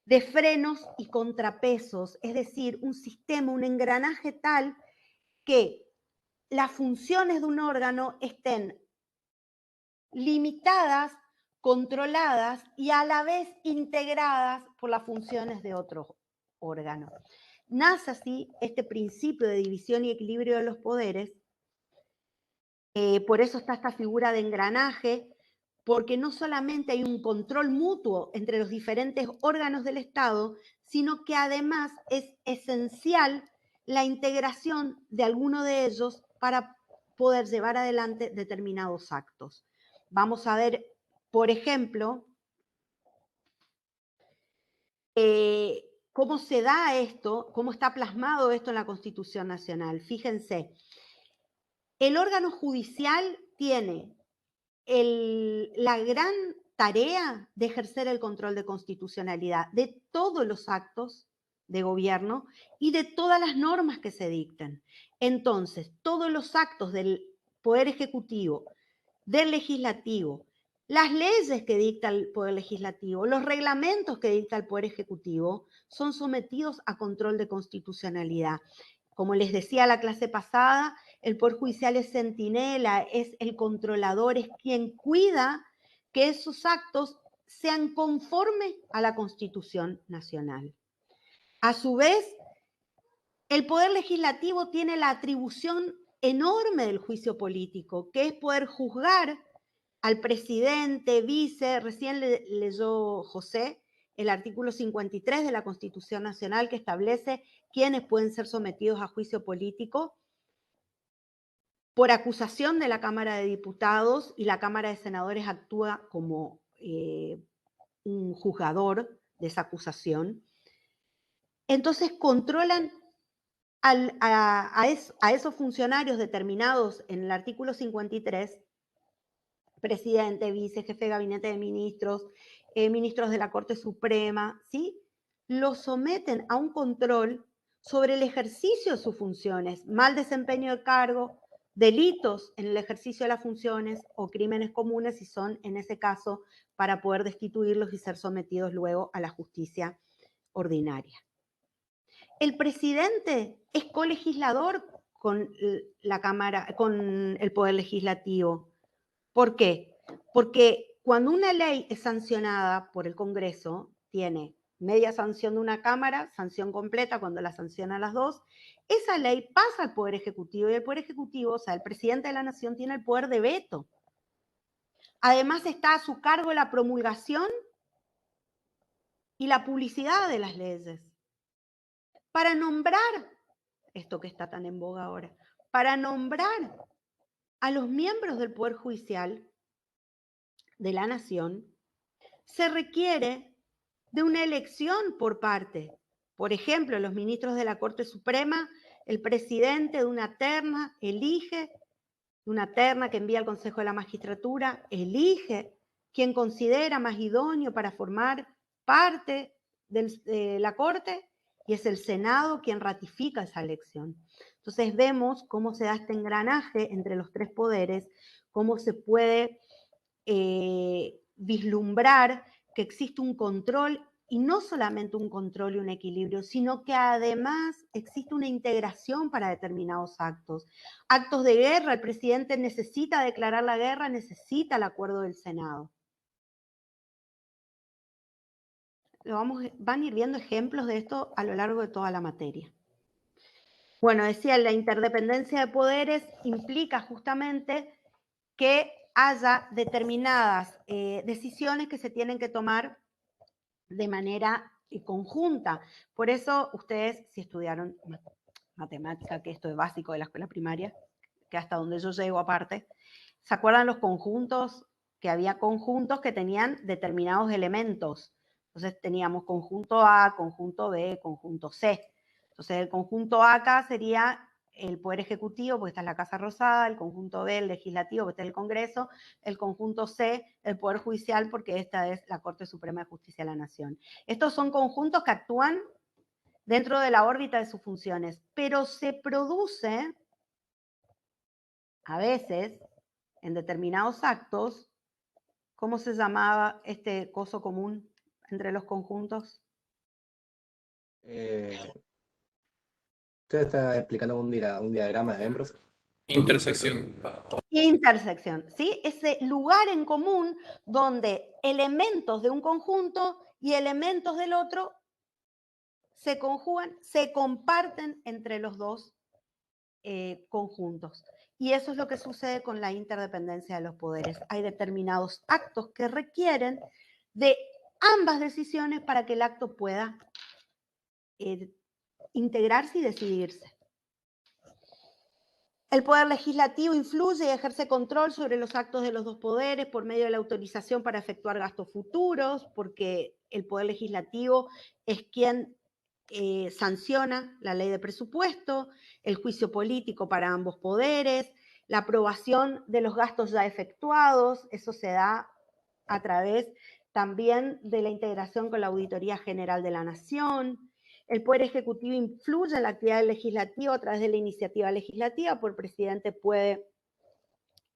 de frenos y contrapesos, es decir, un sistema, un engranaje tal que las funciones de un órgano estén limitadas, controladas y a la vez integradas por las funciones de otro órgano. Nace así este principio de división y equilibrio de los poderes, por eso está esta figura de engranaje, porque no solamente hay un control mutuo entre los diferentes órganos del Estado, sino que además es esencial la integración de alguno de ellos para poder llevar adelante determinados actos. Vamos a ver, por ejemplo, ¿Cómo se da esto? ¿Cómo está plasmado esto en la Constitución Nacional? Fíjense, el órgano judicial tiene la gran tarea de ejercer el control de constitucionalidad de todos los actos de gobierno y de todas las normas que se dicten. Entonces, todos los actos del Poder Ejecutivo, del Legislativo, las leyes que dicta el Poder Legislativo, los reglamentos que dicta el Poder Ejecutivo, son sometidos a control de constitucionalidad. Como les decía la clase pasada, el Poder Judicial es centinela, es el controlador, es quien cuida que esos actos sean conformes a la Constitución Nacional. A su vez, el Poder Legislativo tiene la atribución enorme del juicio político, que es poder juzgar al presidente, vice, recién leyó José el artículo 53 de la Constitución Nacional que establece quiénes pueden ser sometidos a juicio político por acusación de la Cámara de Diputados, y la Cámara de Senadores actúa como un juzgador de esa acusación. Entonces controlan a esos funcionarios determinados en el artículo 53, presidente, vice, jefe de gabinete de ministros, ministros de la Corte Suprema, ¿sí? Los someten a un control sobre el ejercicio de sus funciones, mal desempeño de cargo, delitos en el ejercicio de las funciones o crímenes comunes, si son, en ese caso, para poder destituirlos y ser sometidos luego a la justicia ordinaria. El presidente es colegislador con la Cámara, con el Poder Legislativo. ¿Por qué? Porque cuando una ley es sancionada por el Congreso, tiene media sanción de una Cámara, sanción completa cuando la sancionan las dos, esa ley pasa al Poder Ejecutivo y el Poder Ejecutivo, o sea, el presidente de la Nación tiene el poder de veto. Además está a su cargo la promulgación y la publicidad de las leyes. Para nombrar, esto que está tan en boga ahora, para nombrar a los miembros del Poder Judicial de la Nación, se requiere de una elección por parte. Por ejemplo, los ministros de la Corte Suprema, el presidente de una terna elige, una terna que envía al Consejo de la Magistratura, elige quien considera más idóneo para formar parte de la Corte, y es el Senado quien ratifica esa elección. Entonces vemos cómo se da este engranaje entre los tres poderes, cómo se puede vislumbrar que existe un control, y no solamente un control y un equilibrio, sino que además existe una integración para determinados actos. Actos de guerra, el presidente necesita declarar la guerra, necesita el acuerdo del Senado. Van a ir viendo ejemplos de esto a lo largo de toda la materia. Bueno, decía, la interdependencia de poderes implica justamente que haya determinadas decisiones que se tienen que tomar de manera conjunta. Por eso ustedes, si estudiaron matemática, que esto es básico de la escuela primaria, que hasta donde yo llego aparte, ¿se acuerdan los conjuntos? Que había conjuntos que tenían determinados elementos. Entonces teníamos conjunto A, conjunto B, conjunto C. Entonces el conjunto A acá sería el Poder Ejecutivo, porque está en la Casa Rosada, el conjunto B, el Legislativo, porque está en el Congreso, el conjunto C, el Poder Judicial, porque esta es la Corte Suprema de Justicia de la Nación. Estos son conjuntos que actúan dentro de la órbita de sus funciones, pero se produce a veces en determinados actos, ¿cómo se llamaba este coso común entre los conjuntos? Usted está explicando un diagrama de Venn. Intersección. Intersección, ¿sí? Ese lugar en común donde elementos de un conjunto y elementos del otro se conjugan, se comparten entre los dos conjuntos. Y eso es lo que sucede con la interdependencia de los poderes. Hay determinados actos que requieren de ambas decisiones para que el acto pueda integrarse y decidirse. El poder legislativo influye y ejerce control sobre los actos de los dos poderes por medio de la autorización para efectuar gastos futuros, porque el Poder Legislativo es quien sanciona la ley de presupuesto, el juicio político para ambos poderes, la aprobación de los gastos ya efectuados, eso se da a través también de la integración con la Auditoría General de la Nación. El Poder Ejecutivo influye en la actividad legislativa a través de la iniciativa legislativa, por el presidente puede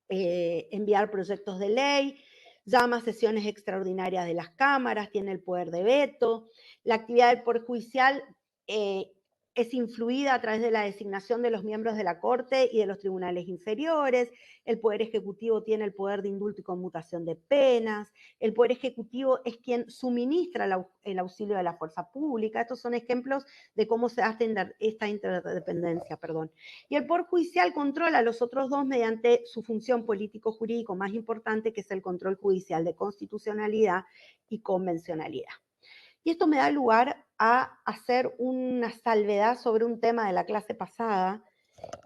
enviar proyectos de ley, llama a sesiones extraordinarias de las cámaras, tiene el poder de veto. La actividad del Poder Judicial es influida a través de la designación de los miembros de la Corte y de los tribunales inferiores. El Poder Ejecutivo tiene el poder de indulto y conmutación de penas. El Poder Ejecutivo es quien suministra el auxilio de la fuerza pública. Estos son ejemplos de cómo se hace esta interdependencia. Y el Poder Judicial controla a los otros dos mediante su función político-jurídico más importante, que es el control judicial de constitucionalidad y convencionalidad. Y esto me da lugar a hacer una salvedad sobre un tema de la clase pasada.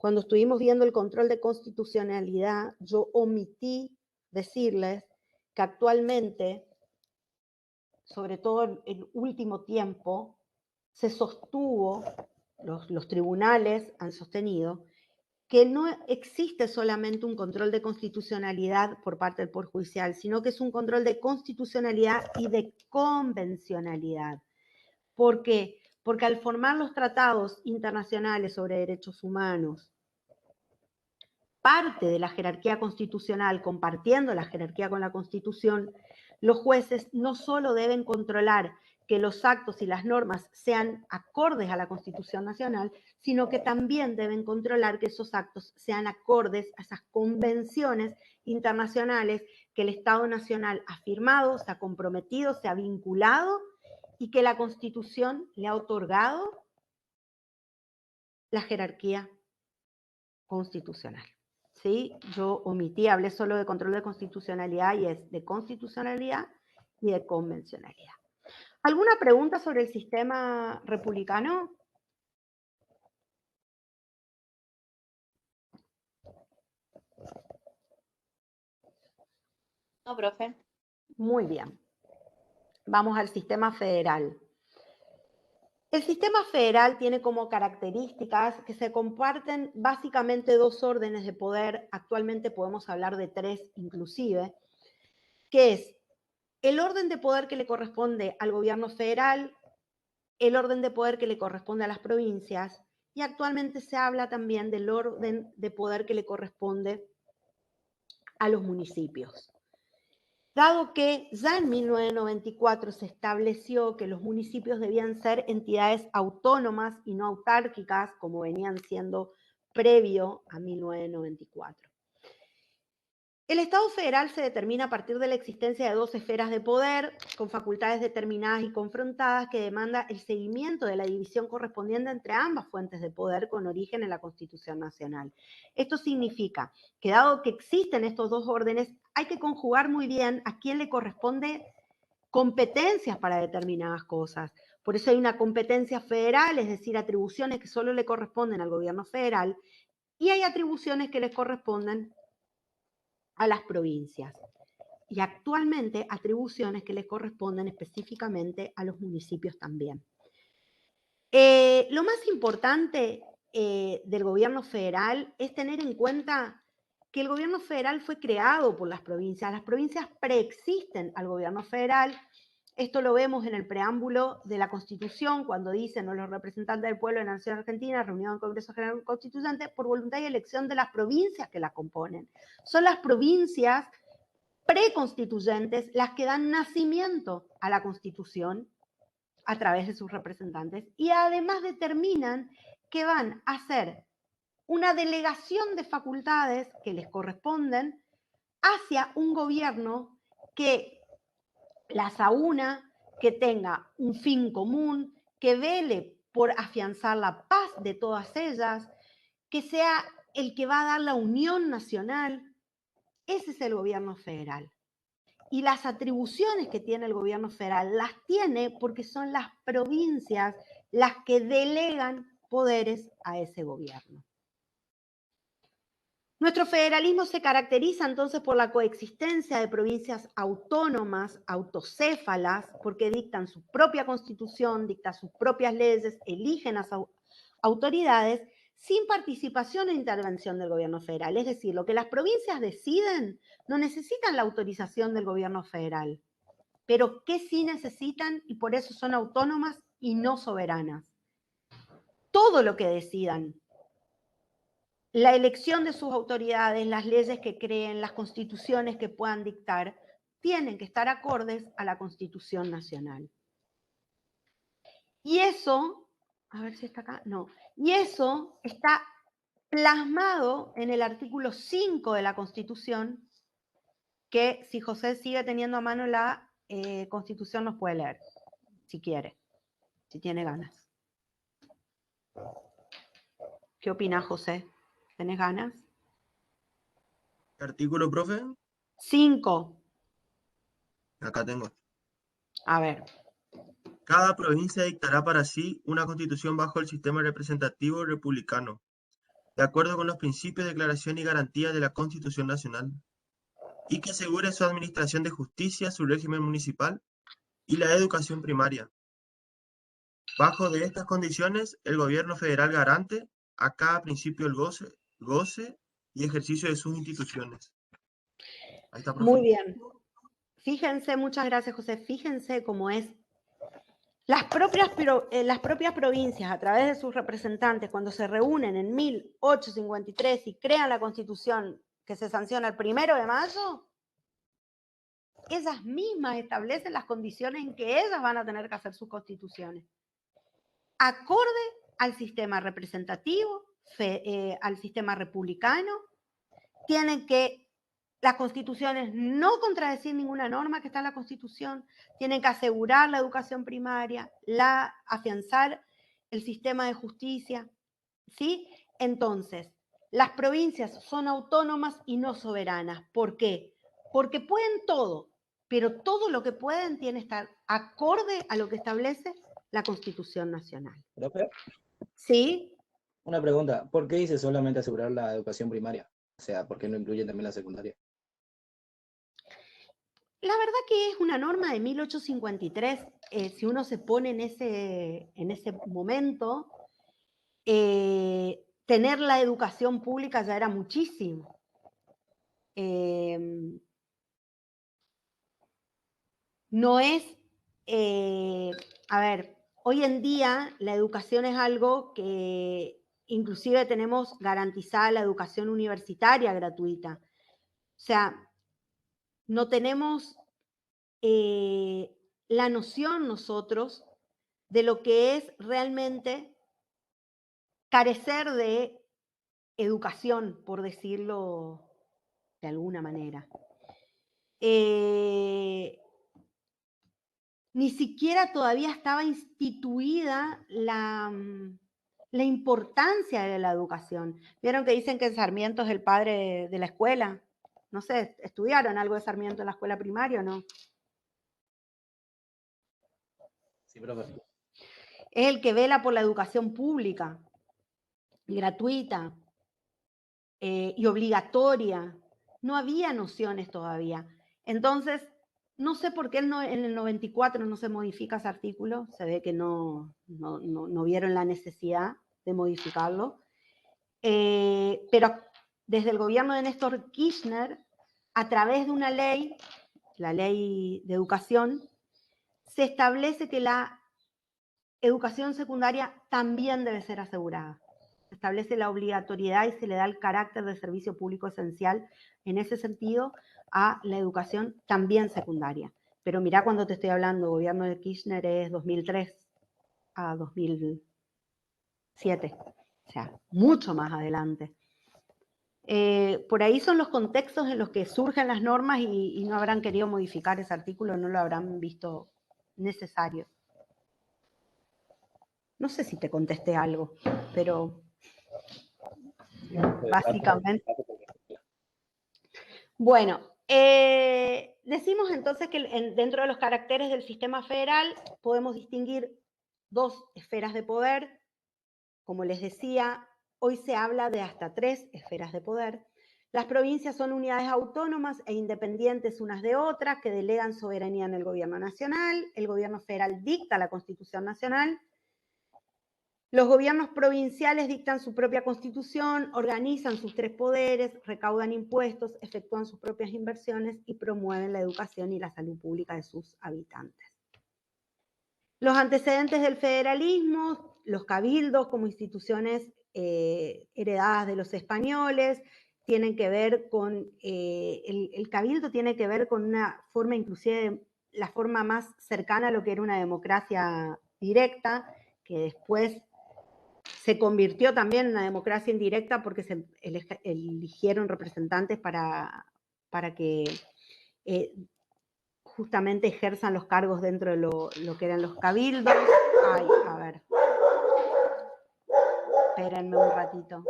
Cuando estuvimos viendo el control de constitucionalidad, yo omití decirles que actualmente, sobre todo en el último tiempo, se sostuvo, los tribunales han sostenido, que no existe solamente un control de constitucionalidad por parte del Poder Judicial, sino que es un control de constitucionalidad y de convencionalidad. ¿Por qué? Porque al formar los tratados internacionales sobre derechos humanos, parte de la jerarquía constitucional, compartiendo la jerarquía con la Constitución, los jueces no solo deben controlar que los actos y las normas sean acordes a la Constitución Nacional, sino que también deben controlar que esos actos sean acordes a esas convenciones internacionales que el Estado Nacional ha firmado, se ha comprometido, se ha vinculado y que la Constitución le ha otorgado la jerarquía constitucional. ¿Sí? Yo omití, hablé solo de control de constitucionalidad y es de constitucionalidad y de convencionalidad. ¿Alguna pregunta sobre el sistema republicano? No, profe. Muy bien. Vamos al sistema federal. El sistema federal tiene como características que se comparten básicamente dos órdenes de poder, actualmente podemos hablar de tres inclusive, que es el orden de poder que le corresponde al gobierno federal, el orden de poder que le corresponde a las provincias y actualmente se habla también del orden de poder que le corresponde a los municipios. Dado que ya en 1994 se estableció que los municipios debían ser entidades autónomas y no autárquicas, como venían siendo previo a 1994. El Estado federal se determina a partir de la existencia de dos esferas de poder, con facultades determinadas y confrontadas, que demanda el seguimiento de la división correspondiente entre ambas fuentes de poder con origen en la Constitución Nacional. Esto significa que dado que existen estos dos órdenes, hay que conjugar muy bien a quién le corresponde competencias para determinadas cosas. Por eso hay una competencia federal, es decir, atribuciones que solo le corresponden al gobierno federal, y hay atribuciones que les corresponden a las provincias. Y actualmente atribuciones que les corresponden específicamente a los municipios también. Lo más importante del gobierno federal es tener en cuenta que el gobierno federal fue creado por las provincias preexisten al gobierno federal. Esto lo vemos en el preámbulo de la Constitución, cuando dicen los representantes del pueblo de la Nación Argentina, reunido en el Congreso General Constituyente, por voluntad y elección de las provincias que la componen. Son las provincias preconstituyentes las que dan nacimiento a la Constitución a través de sus representantes y además determinan que van a hacer una delegación de facultades que les corresponden hacia un gobierno que las aúna, que tenga un fin común, que vele por afianzar la paz de todas ellas, que sea el que va a dar la unión nacional. Ese es el gobierno federal. Y las atribuciones que tiene el gobierno federal las tiene porque son las provincias las que delegan poderes a ese gobierno. Nuestro federalismo se caracteriza entonces por la coexistencia de provincias autónomas, autocéfalas, porque dictan su propia constitución, dictan sus propias leyes, eligen a sus autoridades sin participación e intervención del gobierno federal. Es decir, lo que las provincias deciden no necesitan la autorización del gobierno federal, pero que sí necesitan y por eso son autónomas y no soberanas. Todo lo que decidan, la elección de sus autoridades, las leyes que creen, las constituciones que puedan dictar, tienen que estar acordes a la Constitución Nacional. Y eso, a ver si está acá, no, y eso está plasmado en el artículo 5 de la Constitución, que si José sigue teniendo a mano la Constitución nos puede leer, si quiere, si tiene ganas. ¿Qué opina José? ¿Tenés ganas? Artículo, profe. 5. Acá tengo. A ver. Cada provincia dictará para sí una constitución bajo el sistema representativo republicano, de acuerdo con los principios, declaración y garantías de la Constitución Nacional, y que asegure su administración de justicia, su régimen municipal y la educación primaria. Bajo de estas condiciones, el gobierno federal garante a cada principio el goce y ejercicio de sus instituciones. Ahí está, profe. Muy bien. Fíjense, muchas gracias, José. Fíjense cómo es. Las propias provincias, a través de sus representantes, cuando se reúnen en 1853 y crean la Constitución que se sanciona el 1 de mayo, ellas mismas establecen las condiciones en que ellas van a tener que hacer sus constituciones, acorde al sistema representativo, al sistema republicano. Tienen que las constituciones no contradecir ninguna norma que está en la Constitución, tienen que asegurar la educación primaria, afianzar el sistema de justicia, ¿sí? Entonces, las provincias son autónomas y no soberanas. ¿Por qué? Porque pueden todo, pero todo lo que pueden tiene que estar acorde a lo que establece la Constitución Nacional. ¿Profe? ¿Sí? Una pregunta, ¿por qué dice solamente asegurar la educación primaria? O sea, ¿por qué no incluye también la secundaria? La verdad que es una norma de 1853. Si uno se pone en ese momento, tener la educación pública ya era muchísimo. No es, a ver, hoy en día la educación es algo que inclusive tenemos garantizada la educación universitaria gratuita. O sea, no tenemos la noción nosotros de lo que es realmente carecer de educación, por decirlo de alguna manera. Ni siquiera todavía estaba instituida la importancia de la educación. ¿Vieron que dicen que Sarmiento es el padre de la escuela? No sé, ¿estudiaron algo de Sarmiento en la escuela primaria o no? Sí, profe. Es el que vela por la educación pública, gratuita y obligatoria. No había nociones todavía. Entonces, no sé por qué en el 94 no se modifica ese artículo. Se ve que no vieron la necesidad de modificarlo. Pero desde el gobierno de Néstor Kirchner, a través de una ley, la ley de educación, se establece que la educación secundaria también debe ser asegurada. Se establece la obligatoriedad y se le da el carácter de servicio público esencial en ese sentido a la educación también secundaria. Pero mirá cuando te estoy hablando, gobierno de Kirchner es 2003 a 2007, o sea, mucho más adelante. Por ahí son los contextos en los que surgen las normas y no habrán querido modificar ese artículo, no lo habrán visto necesario. No sé si te contesté algo, pero básicamente. Bueno, decimos entonces que dentro de los caracteres del sistema federal podemos distinguir dos esferas de poder. Como les decía, hoy se habla de hasta 3 esferas de poder. Las provincias son unidades autónomas e independientes unas de otras que delegan soberanía en el gobierno nacional. El gobierno federal dicta la Constitución Nacional. Los gobiernos provinciales dictan su propia constitución, organizan sus 3 poderes, recaudan impuestos, efectúan sus propias inversiones y promueven la educación y la salud pública de sus habitantes. Los antecedentes del federalismo, los cabildos como instituciones heredadas de los españoles, tienen que ver con, el cabildo tiene que ver con una forma, inclusive la forma más cercana a lo que era una democracia directa, que después se convirtió también en una democracia indirecta porque se eligieron representantes para que justamente ejerzan los cargos dentro de lo que eran los cabildos. Ay, a ver. Espérenme un ratito.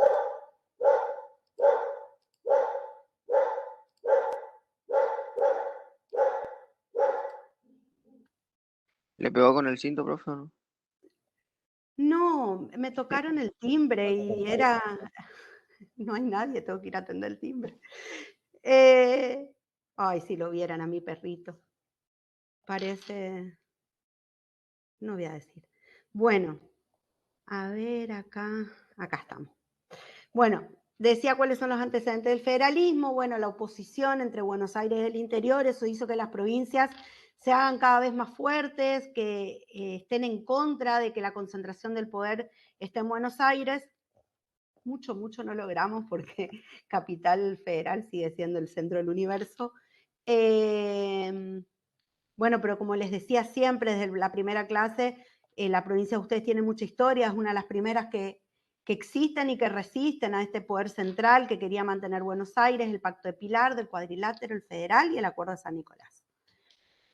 ¿Le pegó con el cinto, profe, o no? No, me tocaron el timbre y era... No hay nadie, tengo que ir a atender el timbre. Ay, si lo vieran a mi perrito. Parece... No voy a decir. Bueno, a ver acá. Acá estamos. Bueno, decía cuáles son los antecedentes del federalismo. Bueno, la oposición entre Buenos Aires y el interior, eso hizo que las provincias se hagan cada vez más fuertes, que estén en contra de que la concentración del poder esté en Buenos Aires. Mucho no logramos porque Capital Federal sigue siendo el centro del universo. Bueno, pero como les decía siempre desde la primera clase, la provincia de ustedes tiene mucha historia, es una de las primeras que existen y que resisten a este poder central que quería mantener Buenos Aires, el Pacto de Pilar, del Cuadrilátero, el Federal y el Acuerdo de San Nicolás.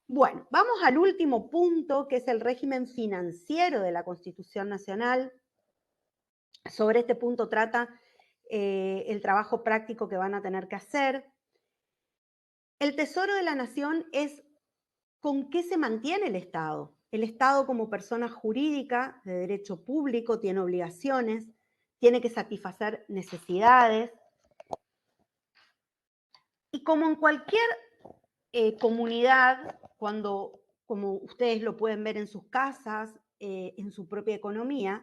Bueno, vamos al último punto, que es el régimen financiero de la Constitución Nacional. Sobre este punto trata el trabajo práctico que van a tener que hacer. El Tesoro de la Nación es con qué se mantiene el Estado. El Estado como persona jurídica de derecho público tiene obligaciones, tiene que satisfacer necesidades. Y como en cualquier comunidad, como ustedes lo pueden ver en sus casas, en su propia economía,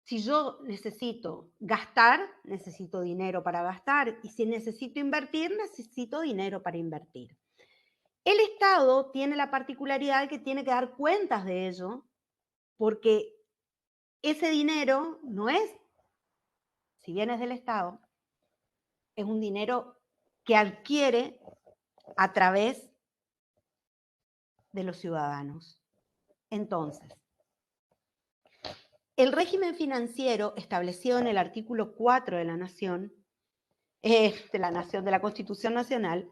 si yo necesito gastar, necesito dinero para gastar, y si necesito invertir, necesito dinero para invertir. El Estado tiene la particularidad de que tiene que dar cuentas de ello, porque ese dinero no es, si bien es del Estado, es un dinero que adquiere a través de los ciudadanos. Entonces, el régimen financiero establecido en el artículo 4 de la Nación, de la Constitución Nacional,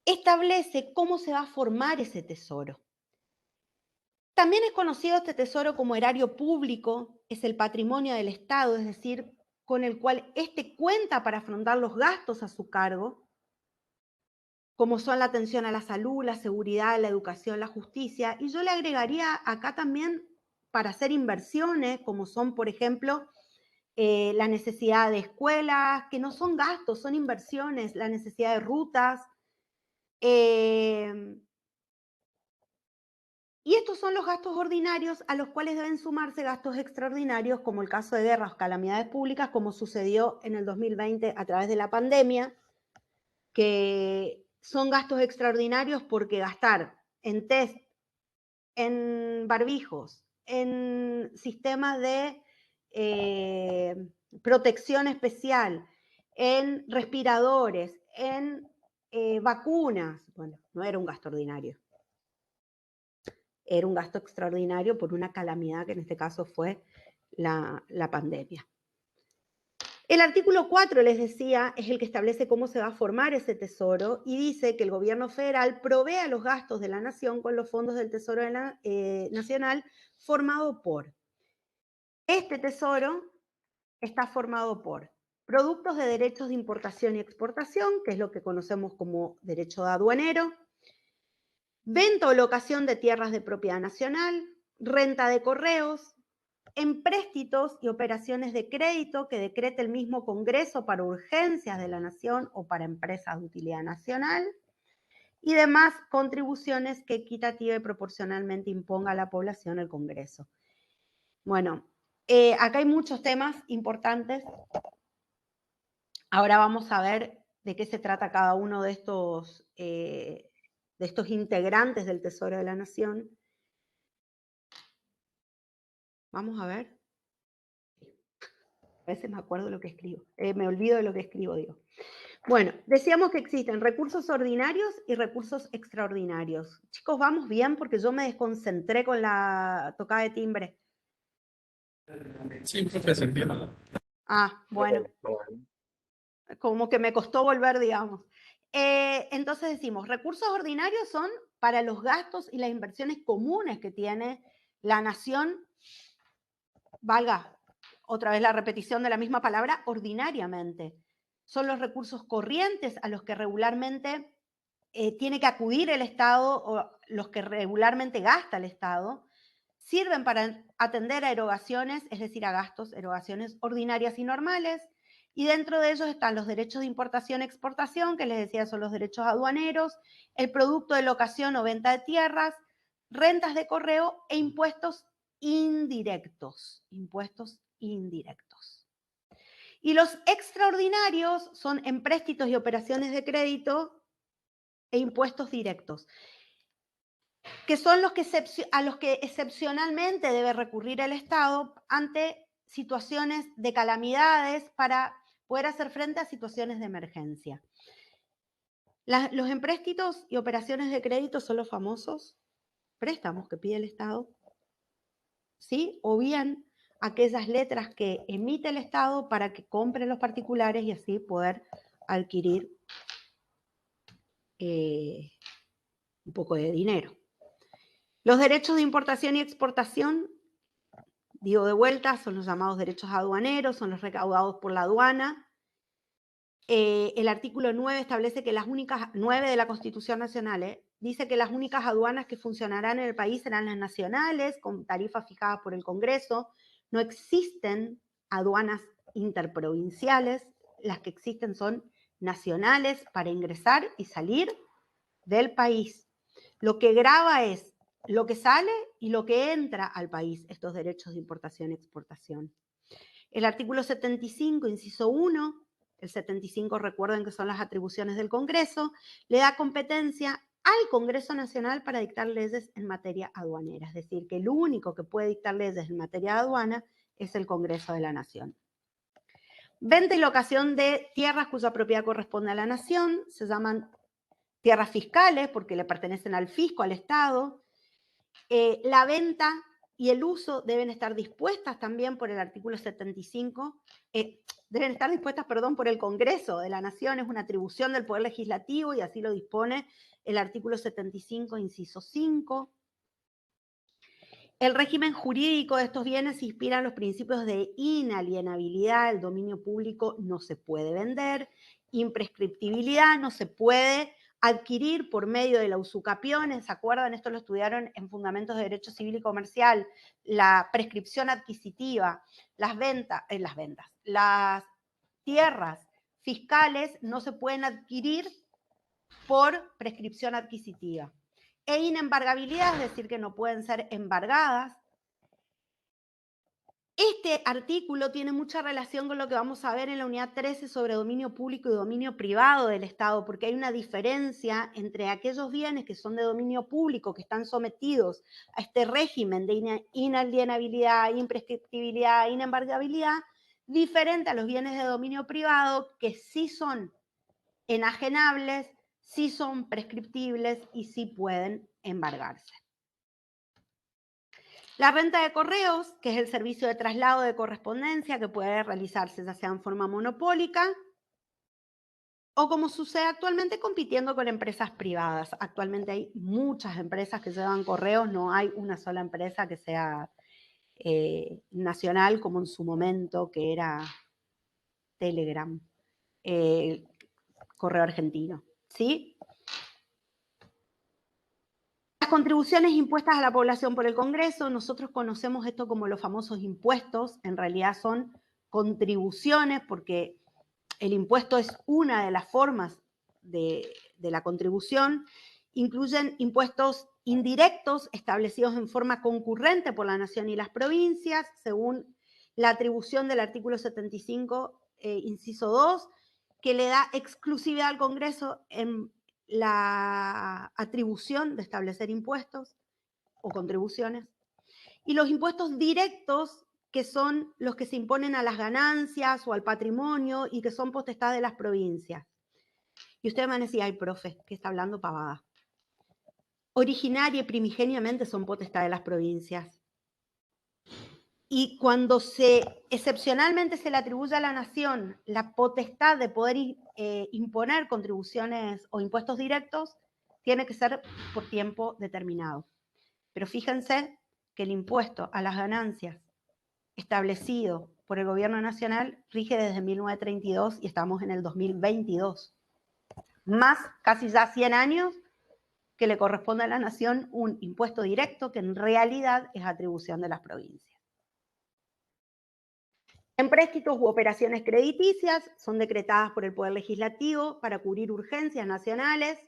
establece cómo se va a formar ese tesoro. También es conocido este tesoro como erario público, es el patrimonio del Estado, es decir, con el cual éste cuenta para afrontar los gastos a su cargo, como son la atención a la salud, la seguridad, la educación, la justicia, y yo le agregaría acá también para hacer inversiones, como son, por ejemplo, la necesidad de escuelas, que no son gastos, son inversiones, la necesidad de rutas. Y estos son los gastos ordinarios a los cuales deben sumarse gastos extraordinarios, como el caso de guerras o calamidades públicas, como sucedió en el 2020 a través de la pandemia, que son gastos extraordinarios porque gastar en test, en barbijos, en sistemas de protección especial, en respiradores, en vacunas, bueno, no era un gasto ordinario. Era un gasto extraordinario por una calamidad que en este caso fue la pandemia. El artículo 4, les decía, es el que establece cómo se va a formar ese tesoro y dice que el gobierno federal provea los gastos de la nación con los fondos del Tesoro Nacional formado por. Este tesoro está formado por productos de derechos de importación y exportación, que es lo que conocemos como derecho aduanero, venta o locación de tierras de propiedad nacional, renta de correos, empréstitos y operaciones de crédito que decrete el mismo Congreso para urgencias de la Nación o para empresas de utilidad nacional, y demás contribuciones que equitativa y proporcionalmente imponga a la población el Congreso. Bueno, acá hay muchos temas importantes. Ahora vamos a ver de qué se trata cada uno de estos integrantes del Tesoro de la Nación. Vamos a ver. A veces me acuerdo de lo que escribo. Me olvido de lo que escribo, digo. Bueno, decíamos que existen recursos ordinarios y recursos extraordinarios. Chicos, ¿vamos bien? Porque yo me desconcentré con la tocada de timbre. Sí, profe, se entiende. Ah, bueno. Como que me costó volver, digamos. Entonces decimos, recursos ordinarios son para los gastos y las inversiones comunes que tiene la nación, valga otra vez la repetición de la misma palabra, ordinariamente. Son los recursos corrientes a los que regularmente tiene que acudir el Estado o los que regularmente gasta el Estado. Sirven para atender a erogaciones, es decir, a gastos, erogaciones ordinarias y normales, y dentro de ellos están los derechos de importación y exportación, que les decía son los derechos aduaneros, el producto de locación o venta de tierras, rentas de correo e impuestos indirectos. Impuestos indirectos. Y los extraordinarios son empréstitos y operaciones de crédito e impuestos directos, que son a los que excepcionalmente debe recurrir el Estado ante situaciones de calamidades para poder hacer frente a situaciones de emergencia. Los empréstitos y operaciones de crédito son los famosos préstamos que pide el Estado, ¿sí? O bien aquellas letras que emite el Estado para que compren los particulares y así poder adquirir un poco de dinero. Los derechos de importación y exportación, digo de vuelta, son los llamados derechos aduaneros, son los recaudados por la aduana. El artículo 9 establece que las únicas, 9 de la Constitución Nacional, dice que las únicas aduanas que funcionarán en el país serán las nacionales, con tarifas fijadas por el Congreso. No existen aduanas interprovinciales, las que existen son nacionales para ingresar y salir del país. Lo que grava es lo que sale y lo que entra al país, estos derechos de importación y exportación. El artículo 75, inciso 1, el 75 recuerden que son las atribuciones del Congreso, le da competencia al Congreso Nacional para dictar leyes en materia aduanera, es decir, que el único que puede dictar leyes en materia de aduana es el Congreso de la Nación. Venta y locación de tierras cuya propiedad corresponde a la Nación, se llaman tierras fiscales porque le pertenecen al fisco, al Estado. La venta y el uso deben estar dispuestas también por el artículo 75, deben estar dispuestas, perdón, por el Congreso de la Nación, es una atribución del Poder Legislativo y así lo dispone el artículo 75, inciso 5. El régimen jurídico de estos bienes se inspira en los principios de inalienabilidad, el dominio público no se puede vender, imprescriptibilidad, no se puede adquirir por medio de la usucapione, ¿se acuerdan? Esto lo estudiaron en Fundamentos de Derecho Civil y Comercial, la prescripción adquisitiva, las tierras fiscales no se pueden adquirir por prescripción adquisitiva. E inembargabilidad, es decir, que no pueden ser embargadas. Este artículo tiene mucha relación con lo que vamos a ver en la unidad 13 sobre dominio público y dominio privado del Estado, porque hay una diferencia entre aquellos bienes que son de dominio público, que están sometidos a este régimen de inalienabilidad, imprescriptibilidad, inembargabilidad, diferente a los bienes de dominio privado, que sí son enajenables, sí son prescriptibles y sí pueden embargarse. La renta de correos, que es el servicio de traslado de correspondencia que puede realizarse ya sea en forma monopólica o como sucede actualmente compitiendo con empresas privadas. Actualmente hay muchas empresas que llevan correos, no hay una sola empresa que sea nacional como en su momento que era Telegram, correo argentino, ¿sí? Las contribuciones impuestas a la población por el Congreso, nosotros conocemos esto como los famosos impuestos, en realidad son contribuciones porque el impuesto es una de las formas de la contribución. Incluyen impuestos indirectos establecidos en forma concurrente por la nación y las provincias, según la atribución del artículo 75, inciso 2, que le da exclusividad al Congreso en la atribución de establecer impuestos o contribuciones. Y los impuestos directos, que son los que se imponen a las ganancias o al patrimonio y que son potestad de las provincias. Y usted me van a decir, ay, profe, que está hablando pavada. Originaria y primigeniamente son potestad de las provincias. Y cuando excepcionalmente se le atribuye a la nación la potestad de poder imponer contribuciones o impuestos directos, tiene que ser por tiempo determinado. Pero fíjense que el impuesto a las ganancias establecido por el gobierno nacional rige desde 1932 y estamos en el 2022. Más casi ya 100 años que le corresponde a la nación un impuesto directo que en realidad es atribución de las provincias. Empréstitos u operaciones crediticias son decretadas por el Poder Legislativo para cubrir urgencias nacionales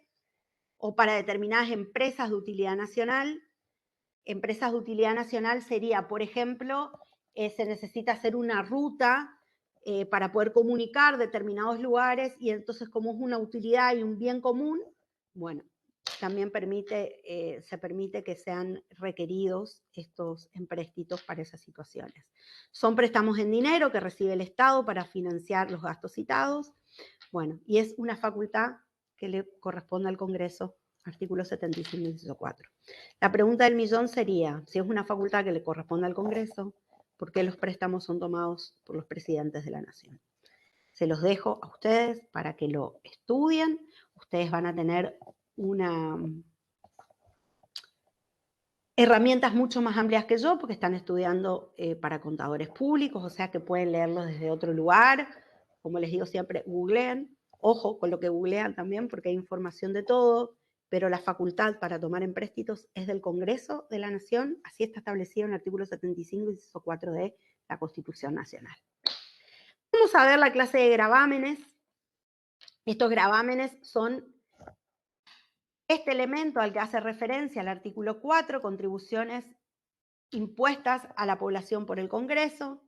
o para determinadas empresas de utilidad nacional. Empresas de utilidad nacional sería, por ejemplo, se necesita hacer una ruta para poder comunicar determinados lugares y entonces como es una utilidad y un bien común, bueno, también se permite que sean requeridos estos empréstitos para esas situaciones. Son préstamos en dinero que recibe el Estado para financiar los gastos citados, bueno, y es una facultad que le corresponde al Congreso, artículo 75, inciso 4. La pregunta del millón sería, si es una facultad que le corresponde al Congreso, ¿por qué los préstamos son tomados por los presidentes de la Nación? Se los dejo a ustedes para que lo estudien. Ustedes van a tener herramientas mucho más amplias que yo porque están estudiando para contadores públicos, o sea que pueden leerlo desde otro lugar. Como les digo siempre, googleen. Ojo con lo que googlean también porque hay información de todo, pero la facultad para tomar empréstitos es del Congreso de la Nación, así está establecido en el artículo 75, inciso 4 de la Constitución Nacional. Vamos a ver la clase de gravámenes. Estos gravámenes son este elemento al que hace referencia el artículo 4, contribuciones impuestas a la población por el Congreso.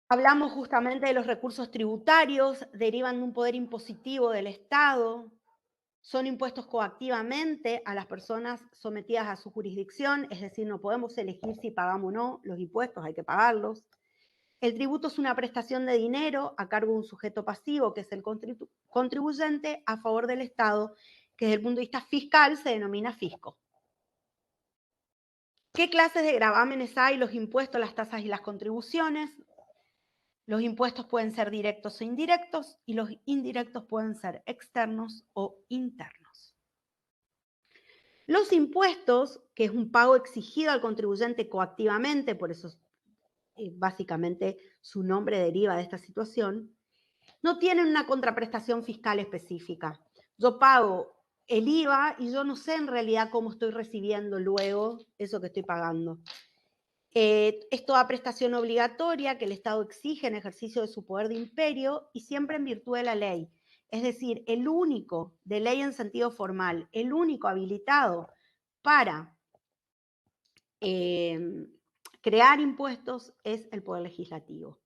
Hablamos justamente de los recursos tributarios, derivan de un poder impositivo del Estado, son impuestos coactivamente a las personas sometidas a su jurisdicción, es decir, no podemos elegir si pagamos o no los impuestos, hay que pagarlos. El tributo es una prestación de dinero a cargo de un sujeto pasivo, que es el contribuyente, a favor del Estado, que desde el punto de vista fiscal se denomina fisco. ¿Qué clases de gravámenes hay? Los impuestos, las tasas y las contribuciones. Los impuestos pueden ser directos o indirectos y los indirectos pueden ser externos o internos. Los impuestos, que es un pago exigido al contribuyente coactivamente, por eso básicamente su nombre deriva de esta situación, no tienen una contraprestación fiscal específica. Yo pago el IVA y yo no sé en realidad cómo estoy recibiendo luego eso que estoy pagando. Es toda prestación obligatoria que el Estado exige en ejercicio de su poder de imperio y siempre en virtud de la ley. Es decir, el único, de ley en sentido formal, el único habilitado para crear impuestos es el Poder Legislativo.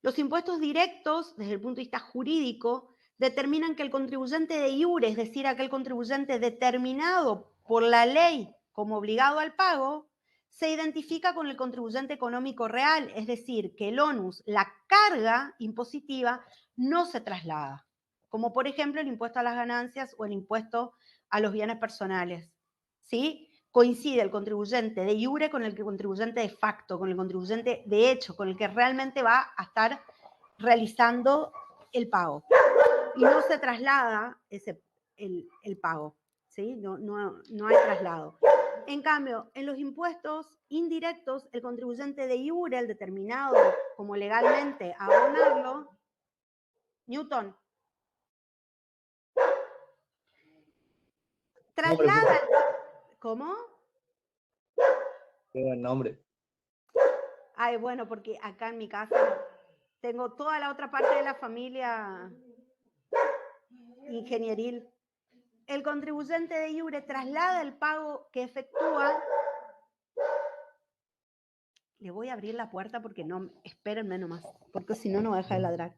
Los impuestos directos, desde el punto de vista jurídico, determinan que el contribuyente de iure, es decir, aquel contribuyente determinado por la ley como obligado al pago, se identifica con el contribuyente económico real, es decir, que el onus, la carga impositiva, no se traslada, como por ejemplo el impuesto a las ganancias o el impuesto a los bienes personales, ¿sí? Coincide el contribuyente de iure con el contribuyente de facto, con el contribuyente de hecho, con el que realmente va a estar realizando el pago. Y no se traslada el pago, ¿sí? No hay traslado. En cambio, en los impuestos indirectos, el contribuyente de iure, el determinado como legalmente a abonarlo, Newton. traslada... ¿Cómo? Qué buen nombre. Ay, bueno, porque acá en mi casa tengo toda la otra parte de la familia ingenieril. El contribuyente de iure traslada el pago que efectúa. Le voy a abrir la puerta porque no, espérenme nomás, porque si no, no va a dejar de ladrar.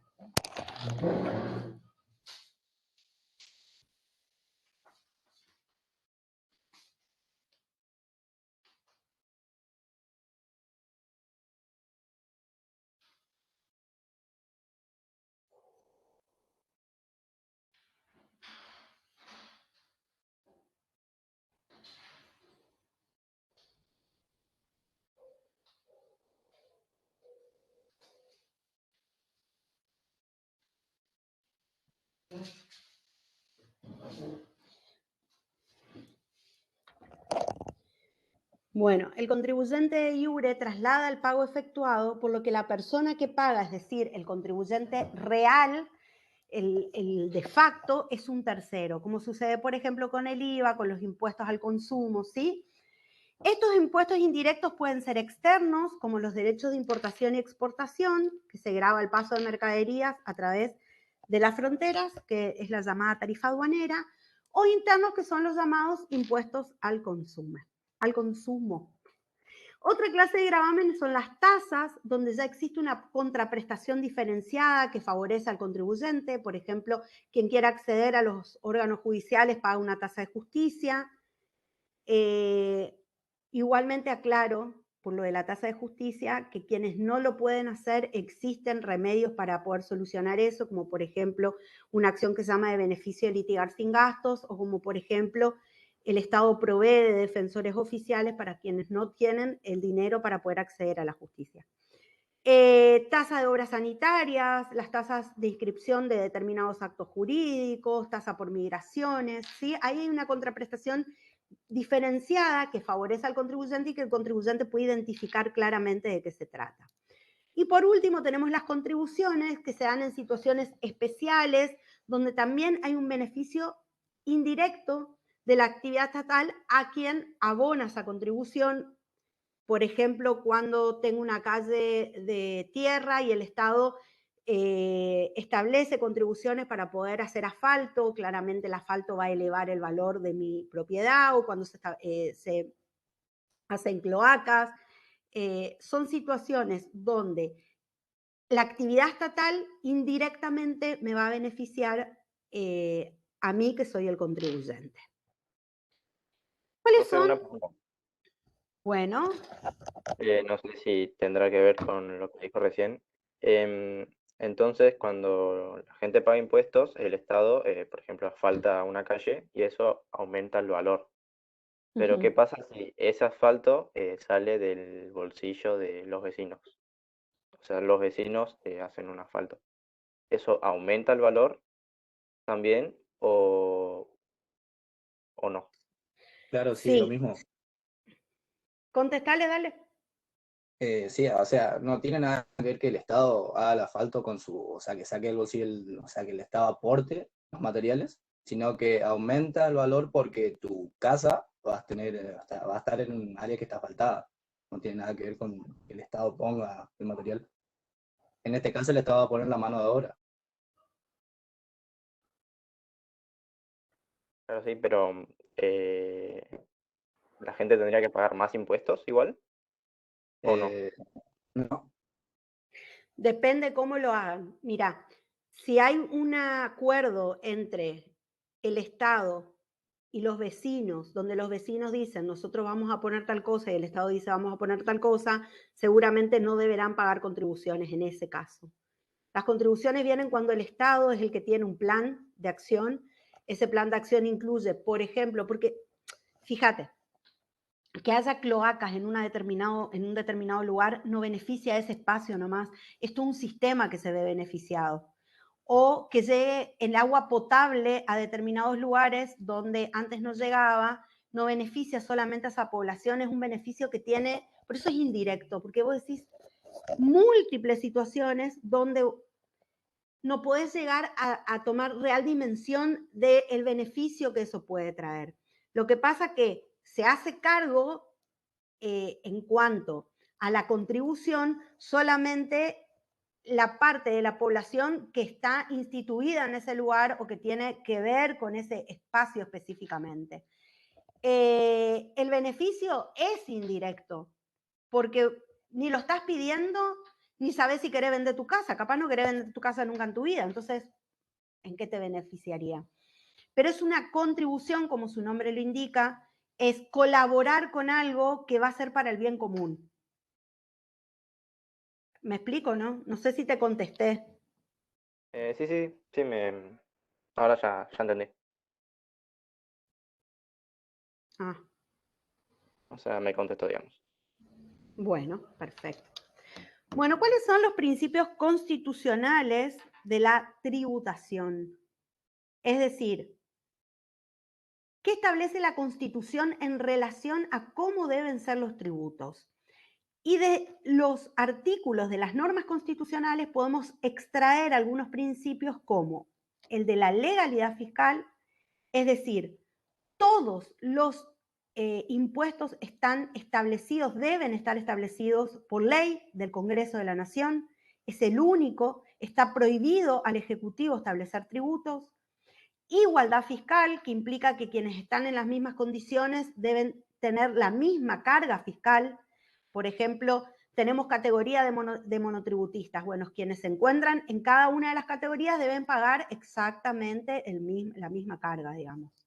Bueno, el contribuyente de iure traslada el pago efectuado, por lo que la persona que paga, es decir, el contribuyente real, el de facto, es un tercero, como sucede, por ejemplo, con el IVA, con los impuestos al consumo, ¿sí? Estos impuestos indirectos pueden ser externos, como los derechos de importación y exportación, que se grava el paso de mercaderías a través de las fronteras, que es la llamada tarifa aduanera, o internos, que son los llamados impuestos al consumo. Otra clase de gravamen son las tasas, donde ya existe una contraprestación diferenciada que favorece al contribuyente. Por ejemplo, quien quiera acceder a los órganos judiciales paga una tasa de justicia. Igualmente aclaro, por lo de la tasa de justicia, que quienes no lo pueden hacer, existen remedios para poder solucionar eso, como por ejemplo una acción que se llama de beneficio de litigar sin gastos, o como por ejemplo el Estado provee de defensores oficiales para quienes no tienen el dinero para poder acceder a la justicia. Tasa de obras sanitarias, las tasas de inscripción de determinados actos jurídicos, tasa por migraciones, ¿sí? Ahí hay una contraprestación diferenciada que favorece al contribuyente y que el contribuyente puede identificar claramente de qué se trata. Y por último tenemos las contribuciones que se dan en situaciones especiales, donde también hay un beneficio indirecto de la actividad estatal a quien abona esa contribución. Por ejemplo, cuando tengo una calle de tierra y el Estado establece contribuciones para poder hacer asfalto, claramente el asfalto va a elevar el valor de mi propiedad, o cuando se hacen cloacas. Son situaciones donde la actividad estatal indirectamente me va a beneficiar a mí, que soy el contribuyente. ¿Cuáles Profe, una son? pregunta. Bueno, No sé si tendrá que ver con lo que dijo recién. Entonces, cuando la gente paga impuestos, el Estado, por ejemplo, asfalta una calle y eso aumenta el valor. Pero ¿qué pasa si ese asfalto sale del bolsillo de los vecinos? O sea, los vecinos hacen un asfalto. ¿Eso aumenta el valor también o no? Claro, sí, lo sí. mismo. Contestale, dale. Sí, o sea, no tiene nada que ver que el Estado haga el asfalto con o sea, que saque el bolsillo, o sea, que el Estado aporte los materiales, sino que aumenta el valor porque tu casa va a estar en un área que está asfaltada. No tiene nada que ver con que el Estado ponga el material. En este caso, el Estado va a poner la mano de obra. Claro, sí, pero ¿la gente tendría que pagar más impuestos igual? ¿O no? No, Depende cómo lo hagan. Mira, si hay un acuerdo entre el Estado y los vecinos, donde los vecinos dicen nosotros vamos a poner tal cosa y el Estado dice vamos a poner tal cosa, seguramente no deberán pagar contribuciones en ese caso. Las contribuciones vienen cuando el Estado es el que tiene un plan de acción. Ese plan de acción incluye, por ejemplo, porque fíjate, que haya cloacas en un determinado lugar no beneficia a ese espacio nomás, es todo un sistema que se ve beneficiado. O que llegue el agua potable a determinados lugares donde antes no llegaba, no beneficia solamente a esa población, es un beneficio que tiene, por eso es indirecto, porque vos decís múltiples situaciones donde no podés llegar a tomar real dimensión del beneficio que eso puede traer. Lo que pasa que se hace cargo en cuanto a la contribución solamente la parte de la población que está instituida en ese lugar o que tiene que ver con ese espacio específicamente. El beneficio es indirecto, porque ni lo estás pidiendo, ni sabes si querés vender tu casa. Capaz no querés vender tu casa nunca en tu vida, entonces, ¿en qué te beneficiaría? Pero es una contribución, como su nombre lo indica, es colaborar con algo que va a ser para el bien común. ¿Me explico, no? No sé si te contesté. Sí, ahora ya entendí. Ah, O sea, me contestó, digamos. bueno, perfecto. Bueno, ¿cuáles son los principios constitucionales de la tributación? Es decir, ¿qué establece la Constitución en relación a cómo deben ser los tributos? Y de los artículos de las normas constitucionales podemos extraer algunos principios como el de la legalidad fiscal, es decir, todos los impuestos están establecidos, deben estar establecidos por ley del Congreso de la Nación, es el único, está prohibido al Ejecutivo establecer tributos. Igualdad fiscal, que implica que quienes están en las mismas condiciones deben tener la misma carga fiscal. Por ejemplo, tenemos categoría de monotributistas. Bueno, quienes se encuentran en cada una de las categorías deben pagar exactamente la misma carga, digamos.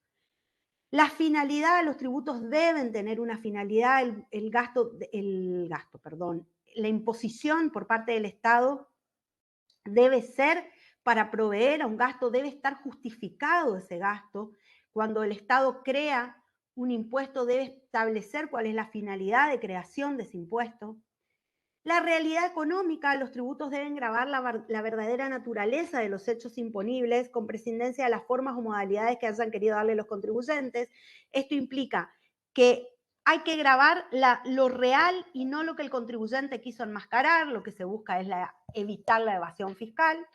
La finalidad, los tributos deben tener una finalidad, la imposición por parte del Estado debe ser para proveer a un gasto, debe estar justificado ese gasto. Cuando el Estado crea un impuesto, debe establecer cuál es la finalidad de creación de ese impuesto. La realidad económica, los tributos deben gravar la verdadera naturaleza de los hechos imponibles con prescindencia de las formas o modalidades que hayan querido darle los contribuyentes. Esto implica que hay que gravar lo real y no lo que el contribuyente quiso enmascarar. Lo que se busca es evitar la evasión fiscal.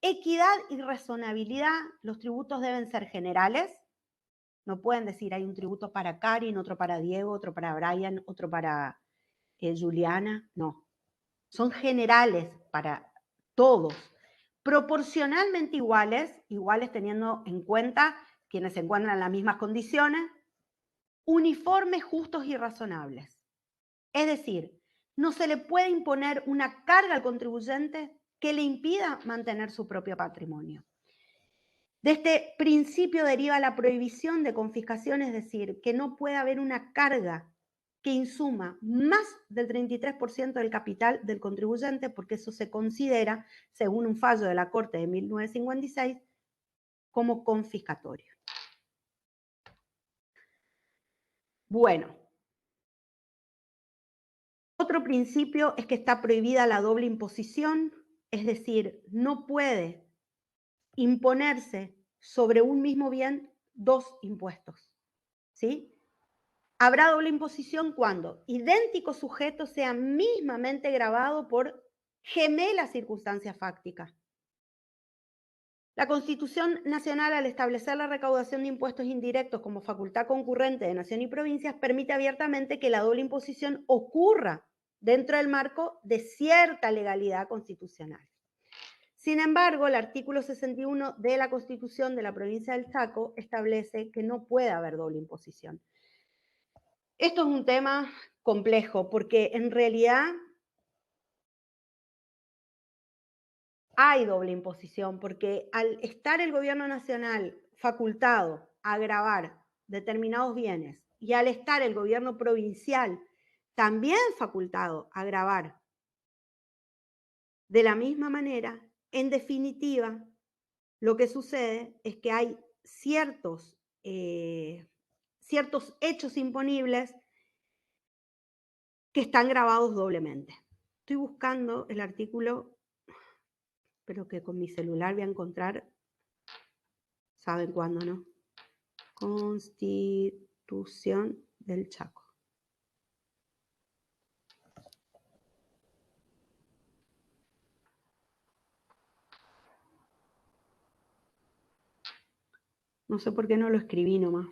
Equidad y razonabilidad, los tributos deben ser generales. No pueden decir hay un tributo para Karin, otro para Diego, otro para Brian, otro para Juliana. No, son generales para todos, proporcionalmente iguales teniendo en cuenta quienes se encuentran en las mismas condiciones, uniformes, justos y razonables. Es decir, no se le puede imponer una carga al contribuyente que le impida mantener su propio patrimonio. De este principio deriva la prohibición de confiscación, es decir, que no puede haber una carga que insuma más del 33% del capital del contribuyente, porque eso se considera, según un fallo de la Corte de 1956, como confiscatorio. Bueno, otro principio es que está prohibida la doble imposición, es decir, no puede imponerse sobre un mismo bien dos impuestos, ¿sí? Habrá doble imposición cuando idéntico sujeto sea mismamente gravado por gemelas circunstancias fácticas. La Constitución Nacional, al establecer la recaudación de impuestos indirectos como facultad concurrente de nación y provincias, permite abiertamente que la doble imposición ocurra dentro del marco de cierta legalidad constitucional. Sin embargo, el artículo 61 de la Constitución de la provincia del Chaco establece que no puede haber doble imposición. Esto es un tema complejo porque en realidad hay doble imposición, porque al estar el gobierno nacional facultado a gravar determinados bienes y al estar el gobierno provincial también facultado a gravar de la misma manera, en definitiva, lo que sucede es que hay ciertos hechos imponibles que están grabados doblemente. Estoy buscando el artículo, pero que con mi celular voy a encontrar, ¿saben cuándo, no? Constitución del Chaco. No sé por qué no lo escribí nomás.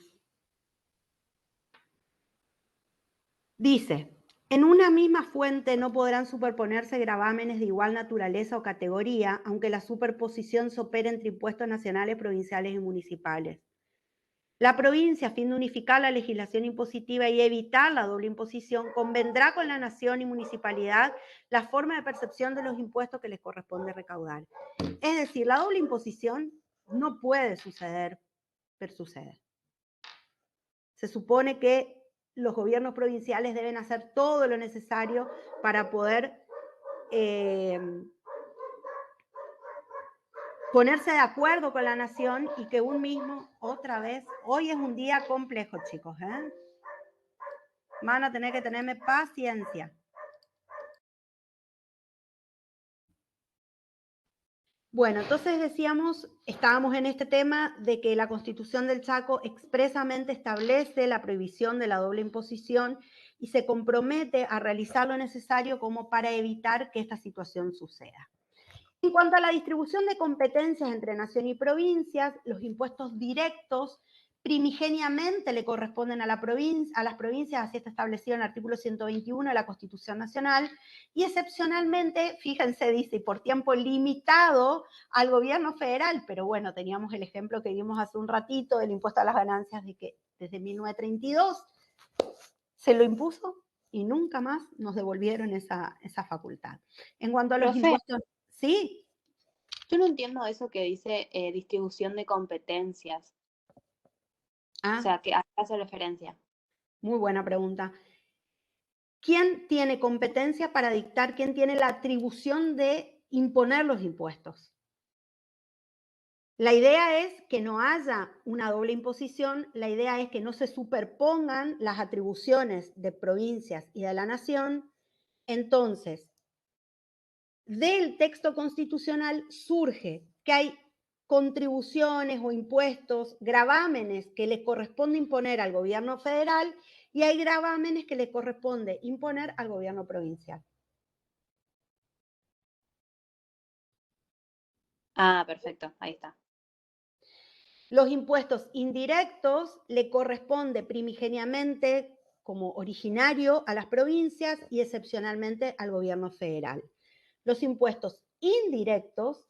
Dice, en una misma fuente no podrán superponerse gravámenes de igual naturaleza o categoría, aunque la superposición se opere entre impuestos nacionales, provinciales y municipales. La provincia, a fin de unificar la legislación impositiva y evitar la doble imposición, convendrá con la nación y municipalidad la forma de percepción de los impuestos que les corresponde recaudar. Es decir, la doble imposición no puede suceder, pero sucede. Se supone que los gobiernos provinciales deben hacer todo lo necesario para poder ponerse de acuerdo con la nación y que un mismo, otra vez, hoy es un día complejo, chicos, ¿eh? Van a tener que tenerme paciencia. Bueno, entonces decíamos, estábamos en este tema de que la Constitución del Chaco expresamente establece la prohibición de la doble imposición y se compromete a realizar lo necesario como para evitar que esta situación suceda. En cuanto a la distribución de competencias entre nación y provincias, los impuestos directos primigeniamente le corresponden a las provincias, así está establecido en el artículo 121 de la Constitución Nacional, y excepcionalmente, fíjense, dice, y por tiempo limitado al gobierno federal, pero bueno, teníamos el ejemplo que vimos hace un ratito del impuesto a las ganancias, de que desde 1932 se lo impuso y nunca más nos devolvieron esa facultad. En cuanto a los Profe, impuestos, sí. yo no entiendo eso que dice distribución de competencias. O sea, ¿a qué hace referencia? Muy buena pregunta. ¿Quién tiene competencia para dictar, quién tiene la atribución de imponer los impuestos? La idea es que no haya una doble imposición, la idea es que no se superpongan las atribuciones de provincias y de la nación. Entonces, del texto constitucional surge que hay contribuciones o impuestos, gravámenes que le corresponde imponer al gobierno federal y hay gravámenes que le corresponde imponer al gobierno provincial. Ah, perfecto, ahí está. Los impuestos indirectos le corresponde primigeniamente como originario a las provincias y excepcionalmente al gobierno federal. Los impuestos indirectos,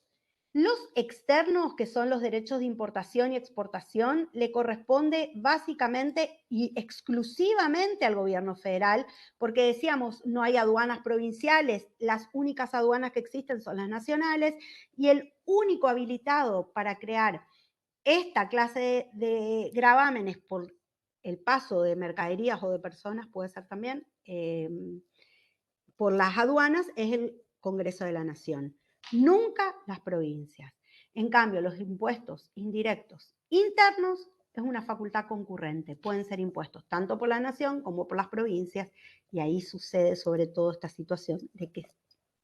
los externos, que son los derechos de importación y exportación, le corresponde básicamente y exclusivamente al gobierno federal, porque decíamos, no hay aduanas provinciales, las únicas aduanas que existen son las nacionales, y el único habilitado para crear esta clase de gravámenes por el paso de mercaderías o de personas, puede ser también, por las aduanas, es el Congreso de la Nación. Nunca las provincias. En cambio, los impuestos indirectos internos es una facultad concurrente. Pueden ser impuestos tanto por la nación como por las provincias, y ahí sucede sobre todo esta situación de que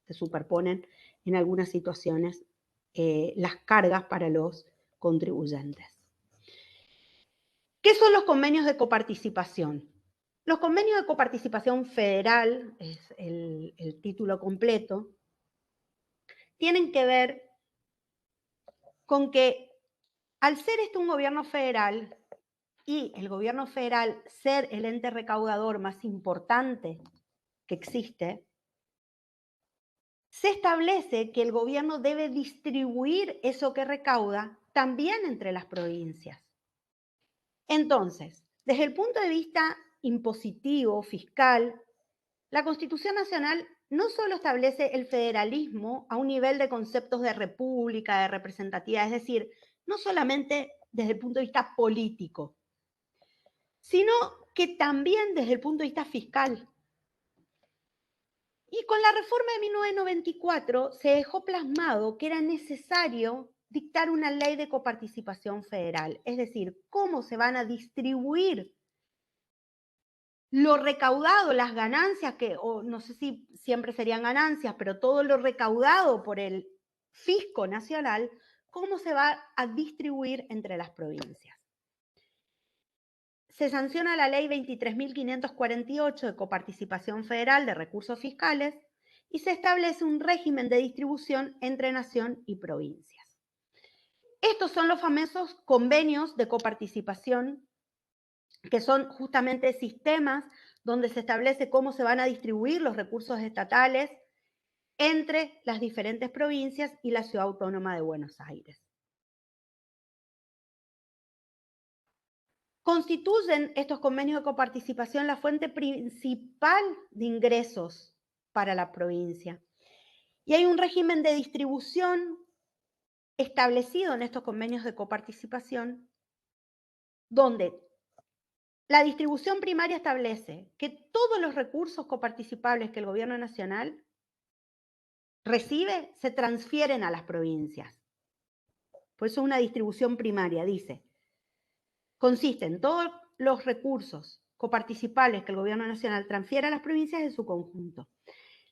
se superponen en algunas situaciones las cargas para los contribuyentes. ¿Qué son los convenios de coparticipación? Los convenios de coparticipación federal, es el título completo, tienen que ver con que al ser este un gobierno federal y el gobierno federal ser el ente recaudador más importante que existe, se establece que el gobierno debe distribuir eso que recauda también entre las provincias. Entonces, desde el punto de vista impositivo, fiscal, la Constitución Nacional no solo establece el federalismo a un nivel de conceptos de república, de representatividad, es decir, no solamente desde el punto de vista político, sino que también desde el punto de vista fiscal. Y con la reforma de 1994 se dejó plasmado que era necesario dictar una ley de coparticipación federal, es decir, cómo se van a distribuir lo recaudado, las ganancias, o no sé si siempre serían ganancias, pero todo lo recaudado por el fisco nacional, cómo se va a distribuir entre las provincias. Se sanciona la ley 23.548 de coparticipación federal de recursos fiscales y se establece un régimen de distribución entre nación y provincias. Estos son los famosos convenios de coparticipación, que son justamente sistemas donde se establece cómo se van a distribuir los recursos estatales entre las diferentes provincias y la Ciudad Autónoma de Buenos Aires. Constituyen estos convenios de coparticipación la fuente principal de ingresos para la provincia. Y hay un régimen de distribución establecido en estos convenios de coparticipación, donde la distribución primaria establece que todos los recursos coparticipables que el Gobierno Nacional recibe se transfieren a las provincias. Por eso es una distribución primaria, dice. Consiste en todos los recursos coparticipables que el Gobierno Nacional transfiere a las provincias en su conjunto.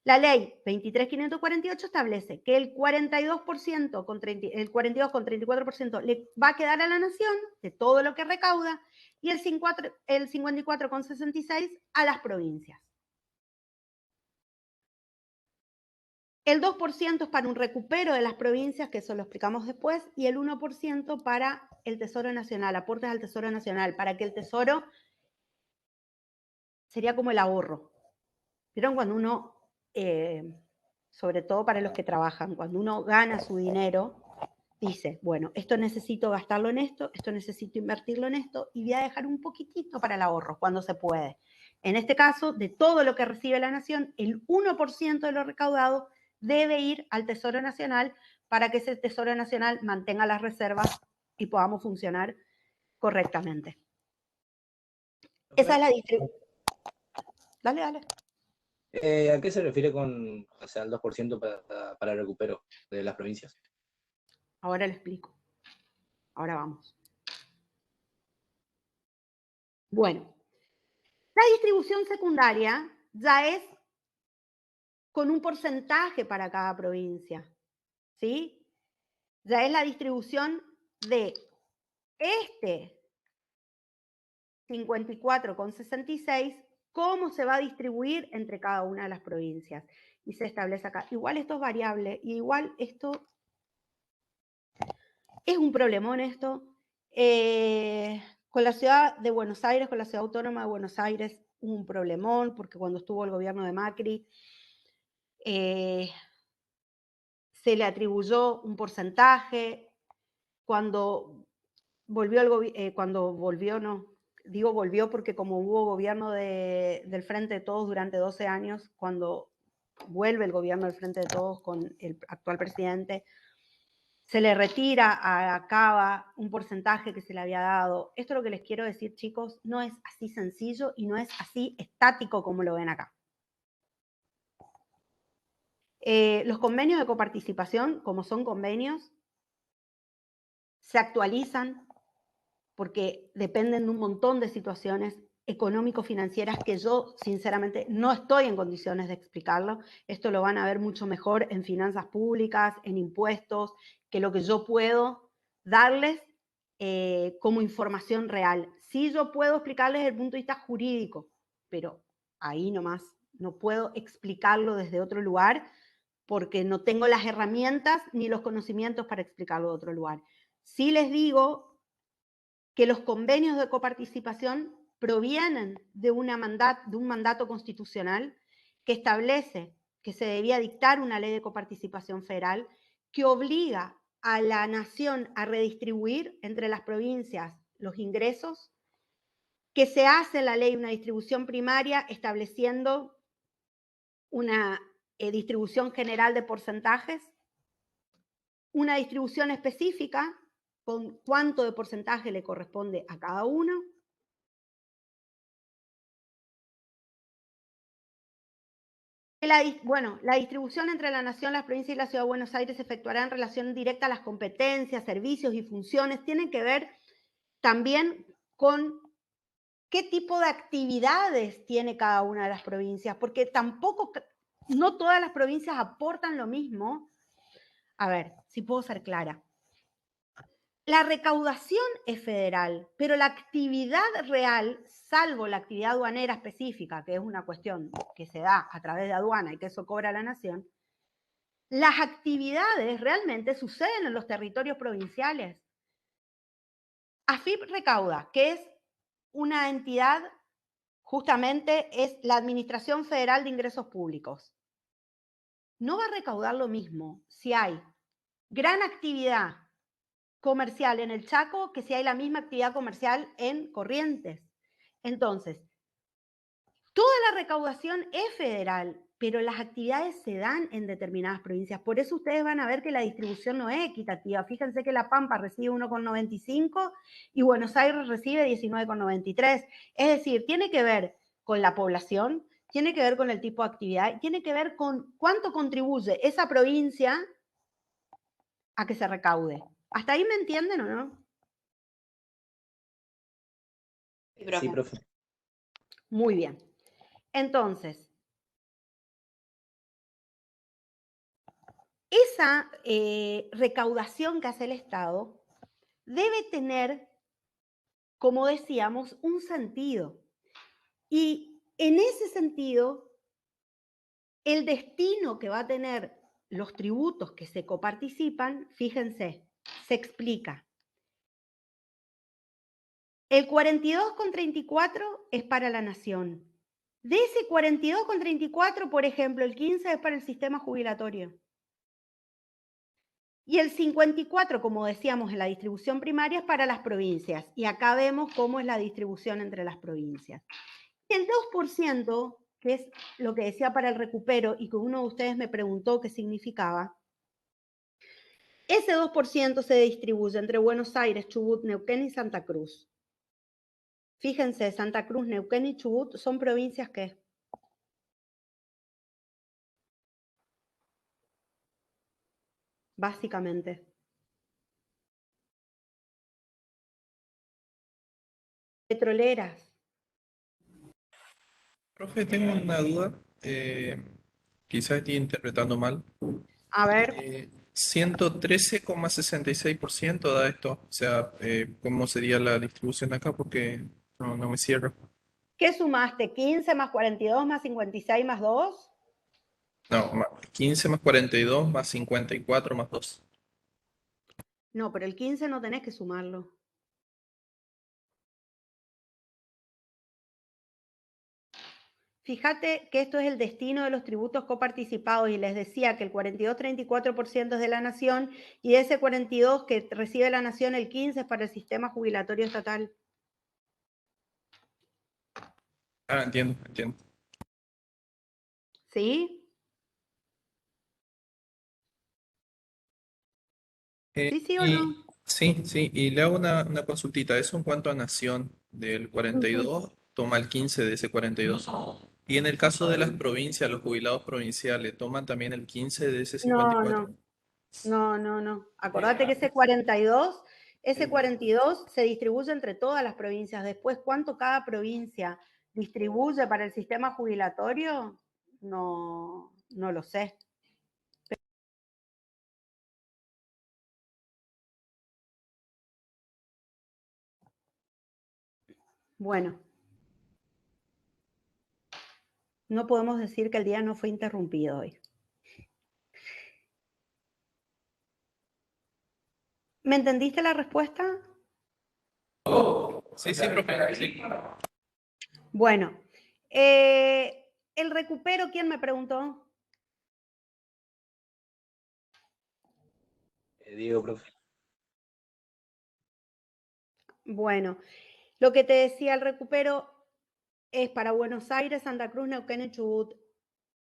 La ley 23.548 establece que el 42% el 42,34% le va a quedar a la nación de todo lo que recauda y el 54,66% a las provincias. El 2% es para un recupero de las provincias, que eso lo explicamos después, y el 1% para el Tesoro Nacional, aportes al Tesoro Nacional, para que el Tesoro sería como el ahorro. ¿Vieron cuando uno, sobre todo para los que trabajan, cuando uno gana su dinero, dice, bueno, esto necesito gastarlo en esto necesito invertirlo en esto, y voy a dejar un poquitito para el ahorro, cuando se puede? En este caso, de todo lo que recibe la nación, el 1% de lo recaudado debe ir al Tesoro Nacional para que ese Tesoro Nacional mantenga las reservas y podamos funcionar correctamente. Esa es la distribución. Dale. ¿A qué se refiere con, o sea, el 2% para el recupero de las provincias? Ahora le explico. Ahora vamos. Bueno, la distribución secundaria ya es con un porcentaje para cada provincia, ¿sí? Ya es la distribución de este 54,66, cómo se va a distribuir entre cada una de las provincias. Y se establece acá. Igual esto es variable, y igual esto es un problemón esto. Con la ciudad de Buenos Aires, con la ciudad autónoma de Buenos Aires, un problemón, porque cuando estuvo el gobierno de Macri, se le atribuyó un porcentaje. Cuando volvió volvió porque como hubo gobierno del Frente de Todos durante 12 años, cuando vuelve el gobierno del Frente de Todos con el actual presidente, se le retira a Cava un porcentaje que se le había dado. Esto es lo que les quiero decir, chicos, no es así sencillo y no es así estático como lo ven acá. Los convenios de coparticipación, como son convenios, se actualizan porque dependen de un montón de situaciones económico-financieras que yo, sinceramente, no estoy en condiciones de explicarlo. Esto lo van a ver mucho mejor en finanzas públicas, en impuestos, que lo que yo puedo darles como información real. Sí, yo puedo explicarles desde el punto de vista jurídico, pero ahí nomás no puedo explicarlo desde otro lugar porque no tengo las herramientas ni los conocimientos para explicarlo de otro lugar. Sí les digo que los convenios de coparticipación provienen de un mandato constitucional que establece que se debía dictar una ley de coparticipación federal que obliga a la nación a redistribuir entre las provincias los ingresos, que se hace en la ley una distribución primaria estableciendo una distribución general de porcentajes, una distribución específica con cuánto de porcentaje le corresponde a cada uno. La distribución entre la nación, las provincias y la ciudad de Buenos Aires se efectuará en relación directa a las competencias, servicios y funciones. Tienen que ver también con qué tipo de actividades tiene cada una de las provincias, porque no todas las provincias aportan lo mismo. A ver, si puedo ser clara. La recaudación es federal, pero la actividad real, salvo la actividad aduanera específica, que es una cuestión que se da a través de aduana y que eso cobra la nación, las actividades realmente suceden en los territorios provinciales. AFIP recauda, que es una entidad justamente es la Administración Federal de Ingresos Públicos. No va a recaudar lo mismo si hay gran actividad comercial en el Chaco que si hay la misma actividad comercial en Corrientes. Entonces, toda la recaudación es federal, pero las actividades se dan en determinadas provincias. Por eso ustedes van a ver que la distribución no es equitativa. Fíjense que La Pampa recibe 1,95 y Buenos Aires recibe 19,93. Es decir, tiene que ver con la población, tiene que ver con el tipo de actividad, tiene que ver con cuánto contribuye esa provincia a que se recaude. ¿Hasta ahí me entienden o no? Sí, profe. Muy bien. Entonces, esa recaudación que hace el Estado debe tener, como decíamos, un sentido. Y en ese sentido, el destino que va a tener los tributos que se coparticipan, fíjense, se explica. El 42,34 es para la nación. De ese 42,34, por ejemplo, el 15 es para el sistema jubilatorio. Y el 54, como decíamos en la distribución primaria, es para las provincias. Y acá vemos cómo es la distribución entre las provincias. Y el 2%, que es lo que decía para el recupero y que uno de ustedes me preguntó qué significaba, ese 2% se distribuye entre Buenos Aires, Chubut, Neuquén y Santa Cruz. Fíjense, Santa Cruz, Neuquén y Chubut son provincias que... Básicamente. Petroleras. Profe, tengo una duda. Quizás estoy interpretando mal. A ver. 113,66% da esto. O sea, ¿cómo sería la distribución acá? Porque no me cierro. ¿Qué sumaste? ¿15 más 42 más 56 más 2? No, 15 más 42 más 54 más 2. No, pero el 15 no tenés que sumarlo. Fíjate que esto es el destino de los tributos coparticipados y les decía que el 42,34% es de la nación y de ese 42 que recibe la nación, el 15 es para el sistema jubilatorio estatal. Ah, entiendo. ¿Sí? ¿Sí o no? Sí. Y le hago una consultita. Eso en cuanto a nación, del 42, toma el 15 de ese 42. Y en el caso de las provincias, los jubilados provinciales, ¿toman también el 15 de ese 54? No. Acordate que ese 42 se distribuye entre todas las provincias. Después, ¿cuánto cada provincia distribuye para el sistema jubilatorio? No lo sé. Bueno, no podemos decir que el día no fue interrumpido hoy. ¿Me entendiste la respuesta? Sí, profe. Sí. Bueno, el recupero, ¿quién me preguntó? Diego, profe. Bueno, lo que te decía, el recupero es para Buenos Aires, Santa Cruz, Neuquén y Chubut.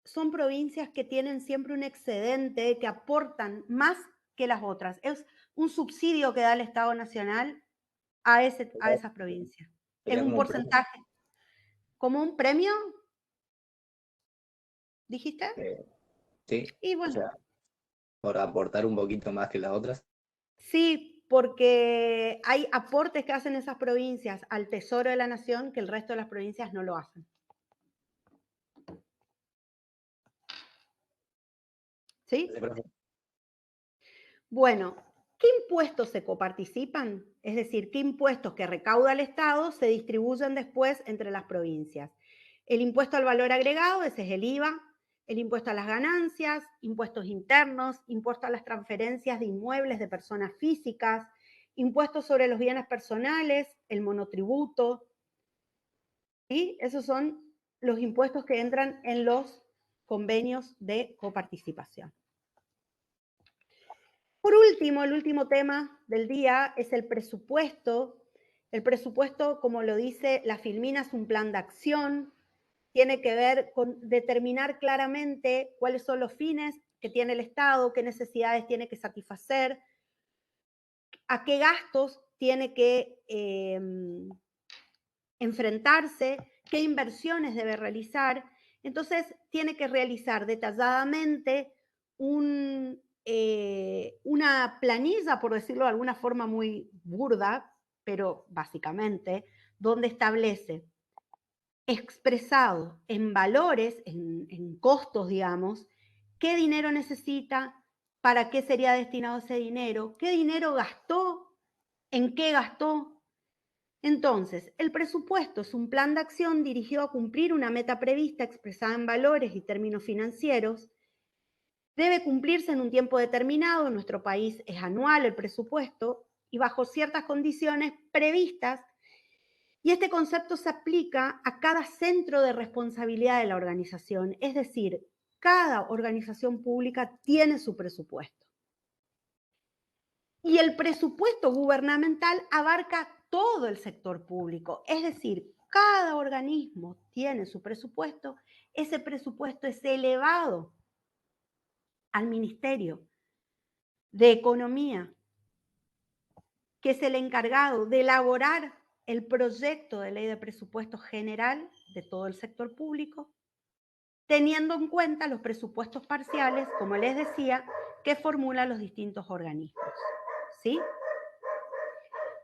Son provincias que tienen siempre un excedente, que aportan más que las otras. Es un subsidio que da el Estado Nacional a esas provincias. Es un porcentaje. ¿Como un premio? ¿Dijiste? Sí. Y bueno. O sea, por aportar un poquito más que las otras. Sí, porque hay aportes que hacen esas provincias al Tesoro de la Nación que el resto de las provincias no lo hacen. ¿Sí? Bueno, ¿qué impuestos se coparticipan? Es decir, ¿qué impuestos que recauda el Estado se distribuyen después entre las provincias? El impuesto al valor agregado, ese es el IVA, el impuesto a las ganancias, impuestos internos, impuesto a las transferencias de inmuebles de personas físicas, impuestos sobre los bienes personales, el monotributo, ¿sí? Esos son los impuestos que entran en los convenios de coparticipación. Por último, el último tema del día es el presupuesto. El presupuesto, como lo dice la Filmina, es un plan de acción. Tiene que ver con determinar claramente cuáles son los fines que tiene el Estado, qué necesidades tiene que satisfacer, a qué gastos tiene que enfrentarse, qué inversiones debe realizar. Entonces, tiene que realizar detalladamente una planilla, por decirlo de alguna forma muy burda, pero básicamente, donde establece expresado en valores, en costos, digamos, qué dinero necesita, para qué sería destinado ese dinero, qué dinero gastó, en qué gastó. Entonces, el presupuesto es un plan de acción dirigido a cumplir una meta prevista expresada en valores y términos financieros. Debe cumplirse en un tiempo determinado. En nuestro país es anual el presupuesto y bajo ciertas condiciones previstas. Y este concepto se aplica a cada centro de responsabilidad de la organización. Es decir, cada organización pública tiene su presupuesto. Y el presupuesto gubernamental abarca todo el sector público. Es decir, cada organismo tiene su presupuesto. Ese presupuesto es elevado al Ministerio de Economía, que es el encargado de elaborar el proyecto de ley de presupuesto general de todo el sector público, teniendo en cuenta los presupuestos parciales, como les decía, que formulan los distintos organismos. ¿Sí?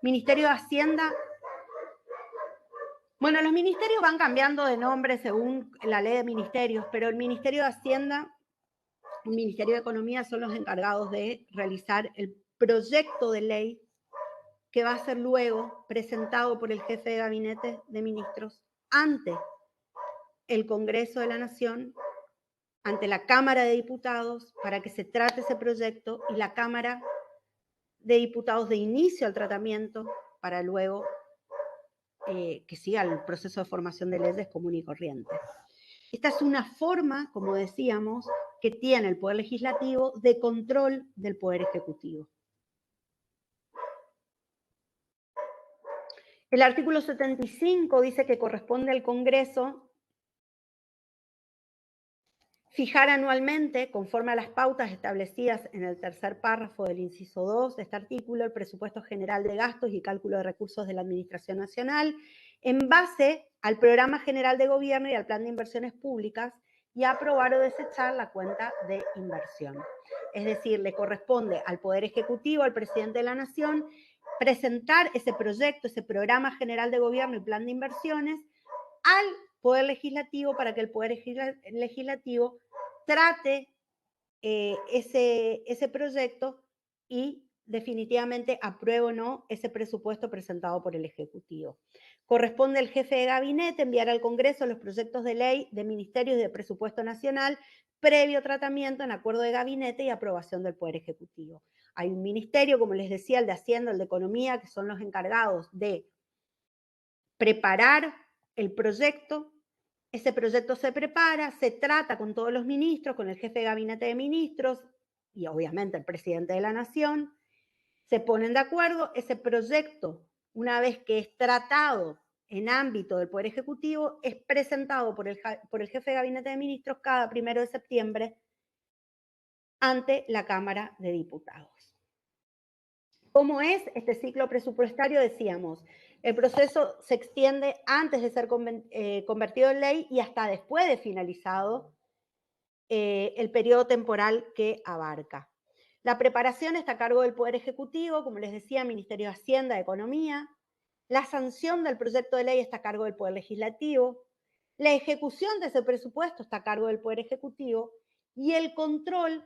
Ministerio de Hacienda. Bueno, los ministerios van cambiando de nombre según la ley de ministerios, pero el Ministerio de Hacienda, el Ministerio de Economía son los encargados de realizar el proyecto de ley que va a ser luego presentado por el jefe de gabinete de ministros ante el Congreso de la Nación, ante la Cámara de Diputados, para que se trate ese proyecto y la Cámara de Diputados de inicio al tratamiento para luego que siga el proceso de formación de leyes común y corriente. Esta es una forma, como decíamos, que tiene el Poder Legislativo de control del Poder Ejecutivo. El artículo 75 dice que corresponde al Congreso fijar anualmente, conforme a las pautas establecidas en el tercer párrafo del inciso 2 de este artículo, el presupuesto general de gastos y cálculo de recursos de la Administración Nacional en base al Programa General de Gobierno y al Plan de Inversiones Públicas y aprobar o desechar la cuenta de inversión. Es decir, le corresponde al Poder Ejecutivo, al Presidente de la Nación, presentar ese proyecto, ese Programa General de Gobierno y Plan de Inversiones al Poder Legislativo para que el Poder Legislativo trate ese proyecto y definitivamente apruebe o no ese presupuesto presentado por el Ejecutivo. Corresponde al jefe de gabinete enviar al Congreso los proyectos de ley de ministerios y de presupuesto nacional previo tratamiento en acuerdo de gabinete y aprobación del Poder Ejecutivo. Hay un ministerio, como les decía, el de Hacienda, el de Economía, que son los encargados de preparar el proyecto. Ese proyecto se prepara, se trata con todos los ministros, con el jefe de gabinete de ministros y obviamente el presidente de la Nación. Se ponen de acuerdo. Ese proyecto, una vez que es tratado en ámbito del Poder Ejecutivo, es presentado por el jefe de gabinete de ministros cada 1 de septiembre ante la Cámara de Diputados. ¿Cómo es este ciclo presupuestario? Decíamos, el proceso se extiende antes de ser convertido en ley y hasta después de finalizado el periodo temporal que abarca. La preparación está a cargo del Poder Ejecutivo, como les decía, Ministerio de Hacienda, de Economía. La sanción del proyecto de ley está a cargo del Poder Legislativo. La ejecución de ese presupuesto está a cargo del Poder Ejecutivo y el control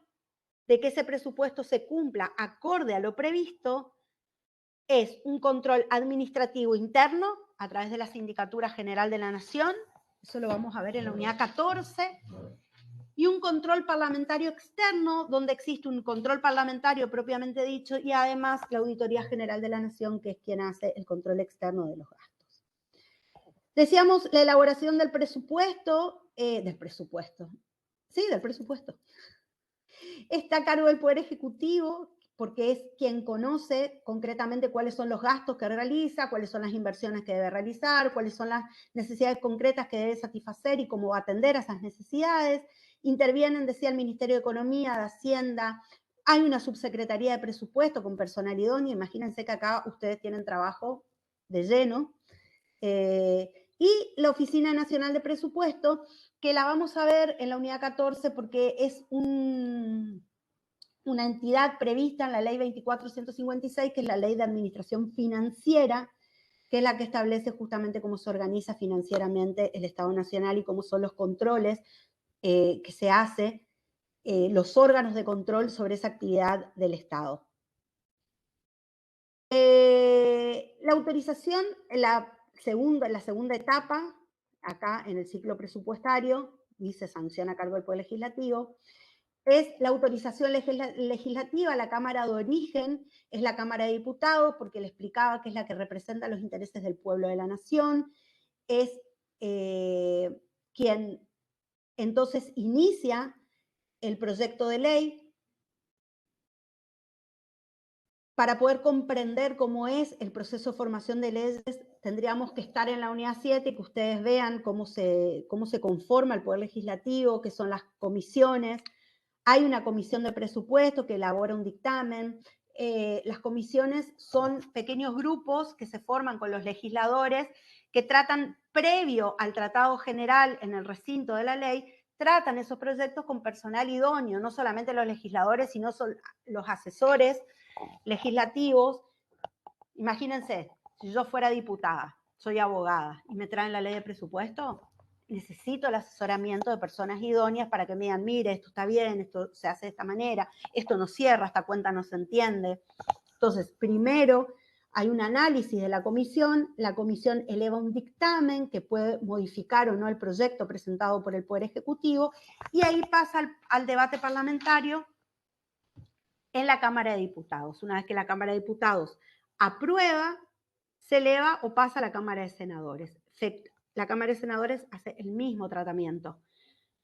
de que ese presupuesto se cumpla acorde a lo previsto es un control administrativo interno a través de la Sindicatura General de la Nación, eso lo vamos a ver en la unidad 14, y un control parlamentario externo, donde existe un control parlamentario propiamente dicho y además la Auditoría General de la Nación, que es quien hace el control externo de los gastos. Decíamos la elaboración del presupuesto. Está a cargo del Poder Ejecutivo, porque es quien conoce concretamente cuáles son los gastos que realiza, cuáles son las inversiones que debe realizar, cuáles son las necesidades concretas que debe satisfacer y cómo va a atender a esas necesidades. Intervienen, decía, el Ministerio de Economía, de Hacienda. Hay una subsecretaría de presupuesto con personal idóneo. Imagínense que acá ustedes tienen trabajo de lleno. Y la Oficina Nacional de Presupuesto, que la vamos a ver en la unidad 14 porque es una entidad prevista en la ley 24.156, que es la ley de administración financiera, que es la que establece justamente cómo se organiza financieramente el Estado Nacional y cómo son los controles que se hace, los órganos de control sobre esa actividad del Estado. La autorización, la segunda etapa, acá en el ciclo presupuestario, dice sanción a cargo del Poder Legislativo, es la autorización legislativa. La Cámara de Origen es la Cámara de Diputados, porque le explicaba que es la que representa los intereses del pueblo de la nación, es quien entonces inicia el proyecto de ley. Para poder comprender cómo es el proceso de formación de leyes, tendríamos que estar en la unidad 7 y que ustedes vean cómo se conforma el Poder Legislativo, qué son las comisiones. Hay una comisión de presupuesto que elabora un dictamen. Las comisiones son pequeños grupos que se forman con los legisladores que tratan, previo al tratado general en el recinto de la ley, tratan esos proyectos con personal idóneo, no solamente los legisladores, sino los asesores legislativos. Imagínense, si yo fuera diputada, soy abogada y me traen la ley de presupuesto, necesito el asesoramiento de personas idóneas para que me digan, mire, esto está bien, esto se hace de esta manera, esto no cierra, esta cuenta no se entiende. Entonces, primero hay un análisis de la comisión eleva un dictamen que puede modificar o no el proyecto presentado por el Poder Ejecutivo, y ahí pasa al debate parlamentario en la Cámara de Diputados. Una vez que la Cámara de Diputados aprueba, se eleva o pasa a la Cámara de Senadores. La Cámara de Senadores hace el mismo tratamiento.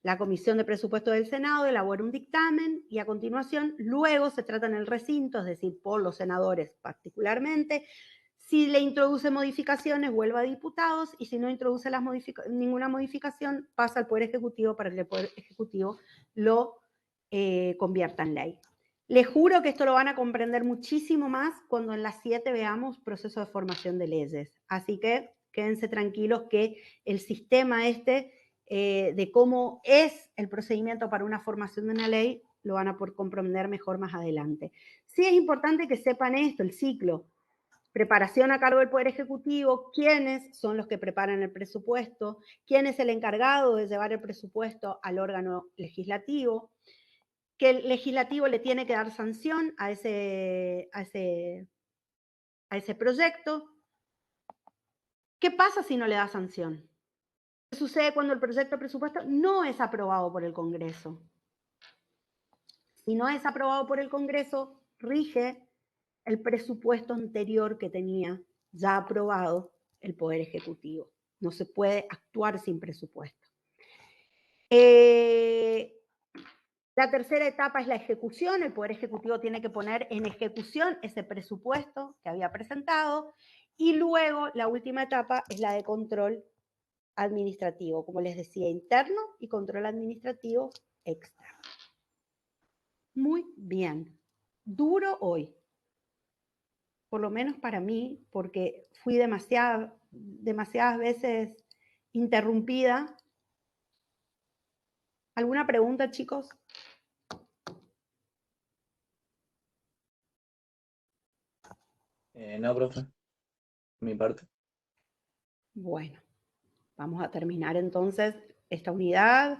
La Comisión de Presupuesto del Senado elabora un dictamen y a continuación luego se trata en el recinto, es decir, por los senadores particularmente. Si le introduce modificaciones, vuelve a diputados, y si no introduce ninguna modificación, pasa al Poder Ejecutivo para que el Poder Ejecutivo lo convierta en ley. Les juro que esto lo van a comprender muchísimo más cuando en las 7 veamos proceso de formación de leyes. Así que quédense tranquilos que el sistema de cómo es el procedimiento para una formación de una ley lo van a poder comprender mejor más adelante. Sí es importante que sepan esto, el ciclo. Preparación a cargo del Poder Ejecutivo, quiénes son los que preparan el presupuesto, quién es el encargado de llevar el presupuesto al órgano legislativo, que el legislativo le tiene que dar sanción a ese proyecto. ¿Qué pasa si no le da sanción? ¿Qué sucede cuando el proyecto de presupuesto no es aprobado por el Congreso? Si no es aprobado por el Congreso, rige el presupuesto anterior que tenía ya aprobado el Poder Ejecutivo. No se puede actuar sin presupuesto. La tercera etapa es la ejecución. El Poder Ejecutivo tiene que poner en ejecución ese presupuesto que había presentado. Y luego, la última etapa es la de control administrativo, como les decía, interno, y control administrativo externo. Muy bien. Duro hoy, por lo menos para mí, porque fui demasiadas veces interrumpida. ¿Alguna pregunta, chicos? No, profe, mi parte. Bueno, vamos a terminar entonces esta unidad.